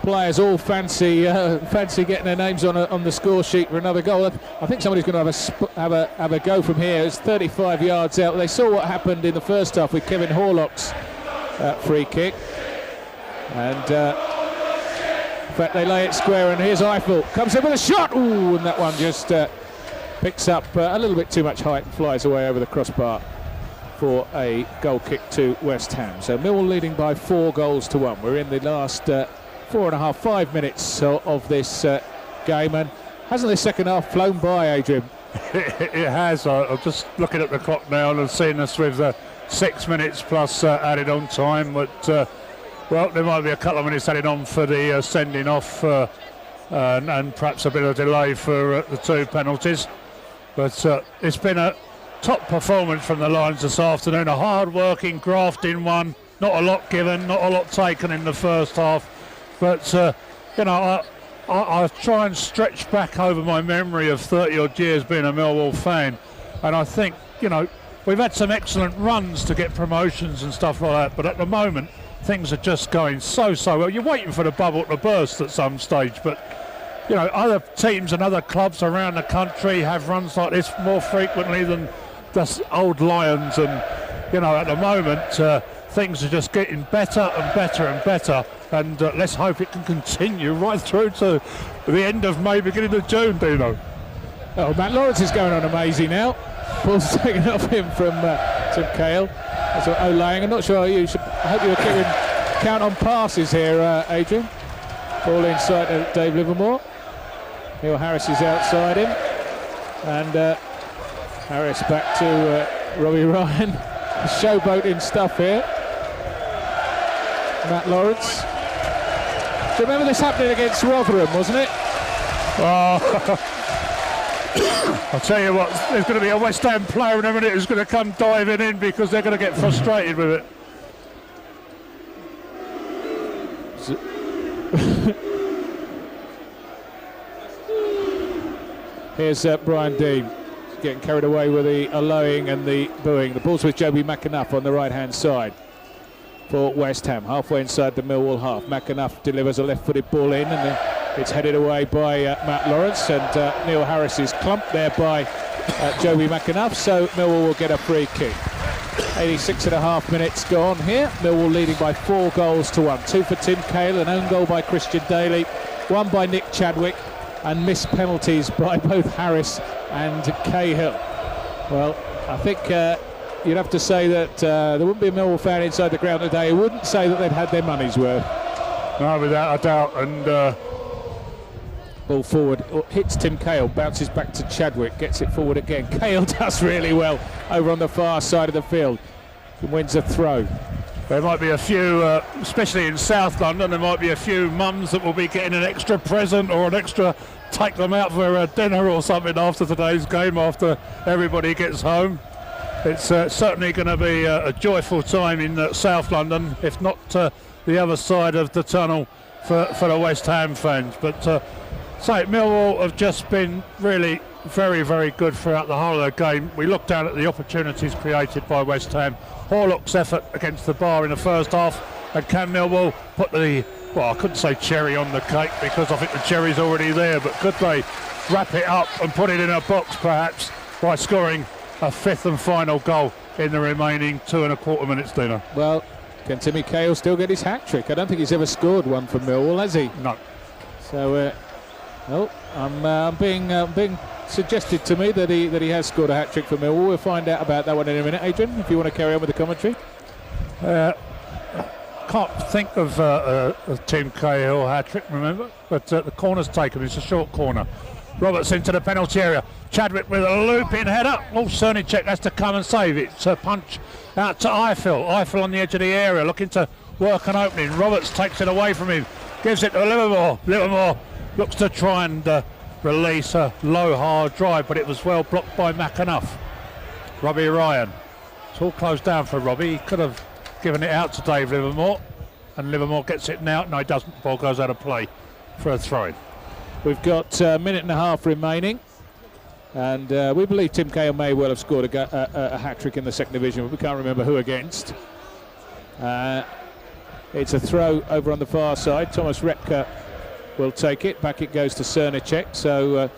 players all fancy getting their names on the score sheet for another goal. I think somebody's going to have a go from here. It's 35 yards out. They saw what happened in the first half with Kevin Horlock's free kick, and in fact they lay it square. And here's Eiffel comes in with a shot. Ooh, and that one just picks up a little bit too much height and flies away over the crossbar for a goal kick to West Ham. So Millwall leading by 4-1. We're in the last 4.5 minutes of this game, and hasn't the second half flown by, Adrian? It has. I'm just looking at the clock now and seeing us with 6 minutes plus added on time, but well, there might be a couple of minutes added on for the sending off and perhaps a bit of delay for the two penalties, but it's been a top performance from the Lions this afternoon, a hard-working, grafting one, not a lot given, not a lot taken in the first half. But, you know, I try and stretch back over my memory of 30-odd years being a Millwall fan. And I think, you know, we've had some excellent runs to get promotions and stuff like that. But at the moment, things are just going so well. You're waiting for the bubble to burst at some stage. But, you know, other teams and other clubs around the country have runs like this more frequently than just old Lions. And, you know, at the moment, things are just getting better and better and better. And let's hope it can continue right through to the end of May, beginning of June, Dino. Oh, Matt Lawrence is going on amazing now. Ball's taken off him from Tim Cale. That's what O'Lang. I'm not sure I hope you were keeping count on passes here, Adrian. Ball inside to Dave Livermore. Neil Harris is outside him. And Harris back to Robbie Ryan. Showboating stuff here. Matt Lawrence. Do you remember this happening against Rotherham, wasn't it? Oh, I'll tell you what, there's going to be a West Ham player in a minute who's going to come diving in because they're going to get frustrated with it. Here's Brian Dean getting carried away with the allowing and the booing. The ball's with Joby McAnuff on the right-hand side for West Ham, halfway inside the Millwall half. McAnuff delivers a left-footed ball in, and then it's headed away by Matt Lawrence, and Neil Harris is clumped there by Joby McAnuff, so Millwall will get a free kick. 86.5 minutes gone here. Millwall leading by 4 goals to 1. 2 for Tim Cahill, an own goal by Christian Daly, 1 by Nick Chadwick, and missed penalties by both Harris and Cahill. Well, I think you'd have to say that there wouldn't be a Millwall fan inside the ground today who wouldn't say that they'd had their money's worth. No, without a doubt. And ball forward, hits Tim Cahill, bounces back to Chadwick, gets it forward again. Cahill does really well over on the far side of the field. He wins a throw. there might be a few, especially in South London, there might be a few mums that will be getting an extra present or an extra take them out for a dinner or something after today's game, after everybody gets home. It's certainly going to be a joyful time in South London, if not the other side of the tunnel for the West Ham fans. But Millwall have just been really very, very good throughout the whole of the game. We looked down at the opportunities created by West Ham. Horlock's effort against the bar in the first half, and can Millwall put the, well, I couldn't say cherry on the cake because I think the cherry's already there, but could they wrap it up and put it in a box perhaps by scoring a fifth and final goal in the remaining 2.25 minutes, Dino? Well, can Timmy Cahill still get his hat-trick? I don't think he's ever scored one for Millwall, has he? No. So, I'm being suggested to me that he has scored a hat-trick for Millwall. We'll find out about that one in a minute. Adrian, if you want to carry on with the commentary. Can't think of a Tim Cahill hat-trick, remember? But the corner's taken. It's a short corner. Roberts into the penalty area. Chadwick with a looping header. Oh, Cernicek has to come and save it. It's a punch out to Eiffel. Eiffel on the edge of the area, looking to work an opening. Roberts takes it away from him. Gives it to Livermore. Livermore looks to try and release a low, hard drive, but it was well blocked by McAnuff. Robbie Ryan. It's all closed down for Robbie. He could have given it out to Dave Livermore, and Livermore gets it now. No, he doesn't. The ball goes out of play for a throw-in. We've got a minute and a half remaining, and we believe Tim Cahill may well have scored a hat-trick in the second division, but we can't remember who against. It's a throw over on the far side. Thomas Repka will take it. Back it goes to Cernicek. So,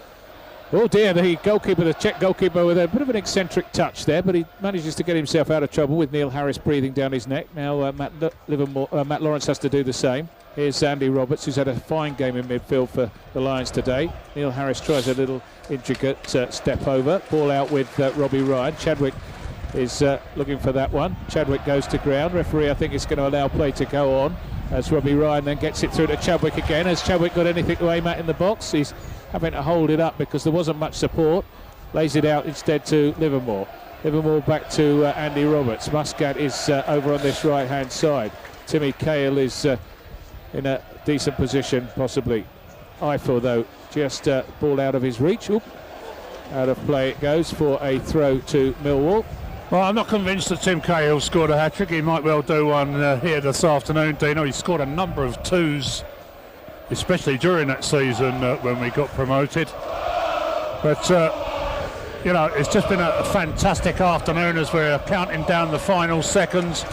oh dear, the goalkeeper, the Czech goalkeeper, with a bit of an eccentric touch there, but he manages to get himself out of trouble with Neil Harris breathing down his neck. Now Matt Lawrence has to do the same. Here's Andy Roberts, who's had a fine game in midfield for the Lions today. Neil Harris tries a little intricate step over. Ball out with Robbie Ryan. Chadwick is looking for that one. Chadwick goes to ground. Referee, I think, is going to allow play to go on as Robbie Ryan then gets it through to Chadwick again. Has Chadwick got anything to aim at in the box? He's having to hold it up because there wasn't much support. Lays it out instead to Livermore. Livermore back to Andy Roberts. Muscat is over on this right-hand side. Timmy Cahill is in a decent position, possibly. Eiffel, though, just ball out of his reach. Oop. Out of play it goes for a throw to Millwall. Well, I'm not convinced that Tim Cahill scored a hat-trick. He might well do one here this afternoon, Dino. He scored a number of twos, especially during that season when we got promoted. But, you know, it's just been a fantastic afternoon as we're counting down the final seconds.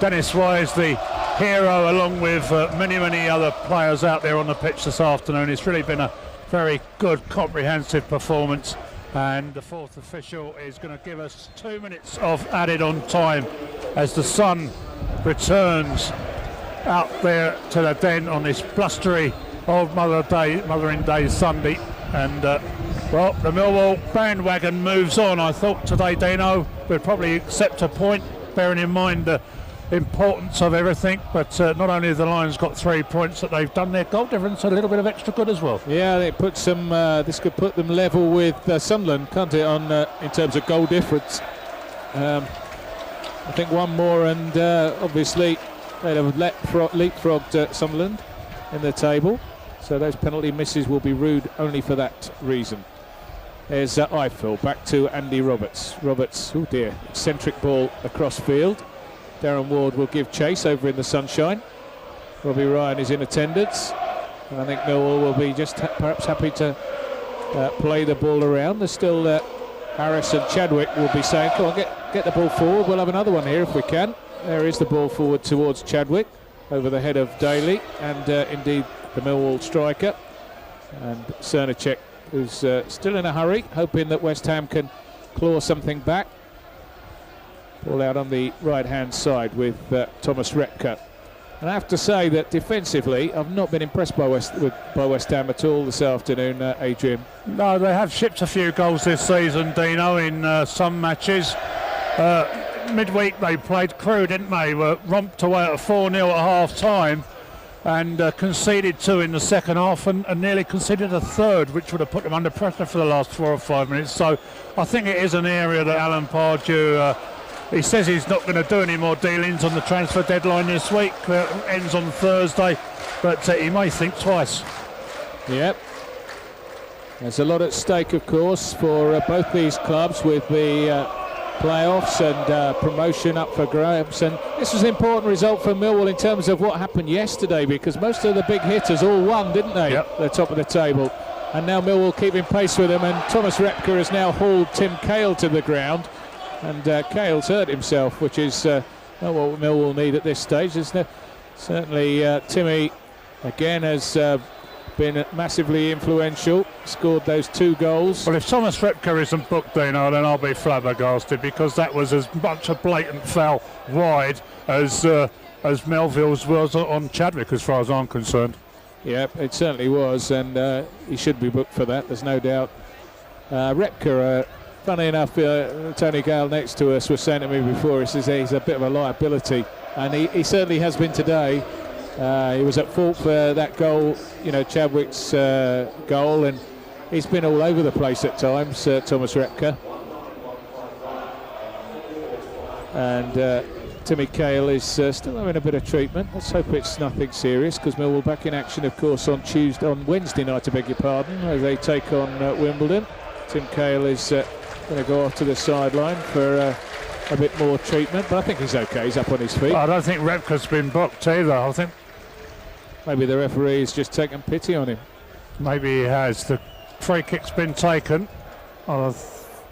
Dennis Wise, the hero, along with many, many other players out there on the pitch this afternoon. It's really been a very good, comprehensive performance. And the fourth official is going to give us 2 minutes of added on time as the sun returns out there to the Den on this blustery old Mothering Day Sunday. And, well, the Millwall bandwagon moves on. I thought today, Dino, we'd probably accept a point, bearing in mind the importance of everything, but not only have the Lions got 3 points, that they've done their goal difference a little bit of extra good as well. Yeah, they put some. This could put them level with Sunderland, can't it? On in terms of goal difference. I think one more, and obviously they'd have leapfrogged Sunderland in the table. So those penalty misses will be rude only for that reason. There's Eiffel back to Andy Roberts. Roberts, oh dear, eccentric ball across field. Darren Ward will give chase over in the sunshine. Robbie Ryan is in attendance. And I think Millwall will be just perhaps happy to play the ball around. There's still Harris and Chadwick will be saying, come on, get the ball forward. We'll have another one here if we can. There is the ball forward towards Chadwick over the head of Daly and indeed the Millwall striker. And Cernacek, who's still in a hurry, hoping that West Ham can claw something back. Ball out on the right-hand side with Thomas Repka. And I have to say that defensively, I've not been impressed by West Ham at all this afternoon, Adrian. No, they have shipped a few goals this season, Dino, in some matches. Midweek they played Crewe, didn't they? Were romped away at 4-0 at half-time and conceded 2 in the second half and nearly conceded a third, which would have put them under pressure for the last 4 or 5 minutes. So I think it is an area that Alan Pardew... he says he's not going to do any more dealings on the transfer deadline this week. Ends on Thursday, but he may think twice. Yep. There's a lot at stake, of course, for both these clubs with the playoffs and promotion up for grabs. And this was an important result for Millwall in terms of what happened yesterday, because most of the big hitters all won, didn't they? Yep. The top of the table. And now Millwall keeping pace with them, and Thomas Repka has now hauled Tim Cahill to the ground. And Cahill's hurt himself, which is not what Millwall need at this stage. Certainly Timmy, again, has been massively influential, scored those 2 goals. Well, if Thomas Repka isn't booked, Dino, then I'll be flabbergasted, because that was as much a blatant foul wide as Melville's was on Chadwick, as far as I'm concerned. Yep, it certainly was, and he should be booked for that, there's no doubt. Repka... funny enough, Tony Gale next to us was saying to me before, he says he's a bit of a liability, and he certainly has been today. He was at fault for that goal, Chadwick's goal, and he's been all over the place at times, Thomas Repka. And Timmy Cahill is still having a bit of treatment. Let's hope it's nothing serious, because Millwall back in action, of course, on Wednesday night, I beg your pardon, as they take on Wimbledon. Tim Cahill is going to go off to the sideline for a bit more treatment, but I think he's okay. He's up on his feet. I don't think Repka's been booked either. I think maybe the referee's just taken pity on him. Maybe he has. The free kick's been taken. I've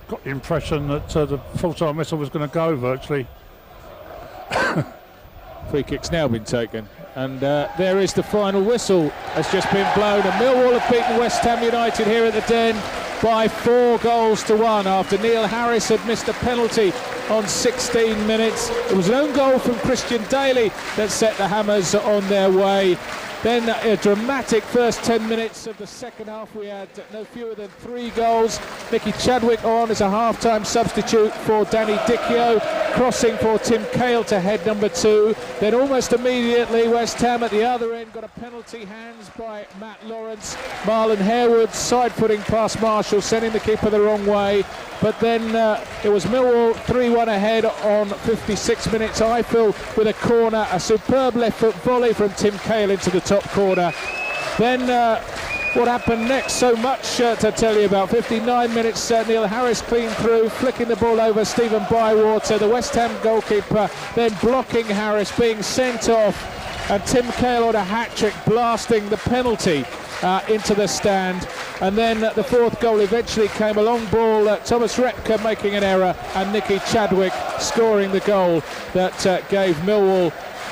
got the impression that the full-time whistle was going to go virtually. Free kick's now been taken, and there is the final whistle has just been blown, and Millwall have beaten West Ham United here at the Den by 4 goals to 1 after Neil Harris had missed a penalty on 16 minutes. It was an own goal from Christian Daly that set the Hammers on their way. Then a dramatic first 10 minutes of the second half. We had no fewer than 3 goals. Nicky Chadwick on as a half-time substitute for Danny Dichio, crossing for Tim Cahill to head number 2. Then almost immediately West Ham at the other end got a penalty, hands by Matt Lawrence. Marlon Harewood side-footing past Marshall, sending the keeper the wrong way. But then it was Millwall 3-1 ahead on 56 minutes. Eiffel with a corner, a superb left foot volley from Tim Cahill into the top corner. Then what happened next? So much to tell you about. 59 minutes, Neil Harris clean through, flicking the ball over Stephen Bywater, the West Ham goalkeeper, then blocking Harris, being sent off, and Tim Cahill on a hat-trick, blasting the penalty into the stand. And then the 4th goal eventually came, a long ball, Thomas Repka making an error, and Nicky Chadwick scoring the goal that gave Millwall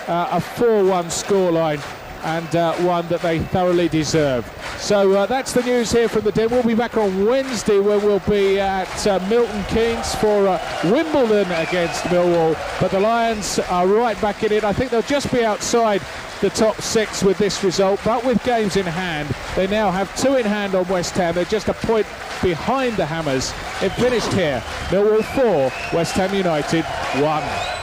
a 4-1 scoreline, and one that they thoroughly deserve. So that's the news here from the Den. We'll be back on Wednesday, where we'll be at Milton Keynes for Wimbledon against Millwall. But the Lions are right back in it. I think they'll just be outside the top 6 with this result, but with games in hand. They now have 2 in hand on West Ham. They're just a point behind the Hammers. It finished here. Millwall 4, West Ham United 1.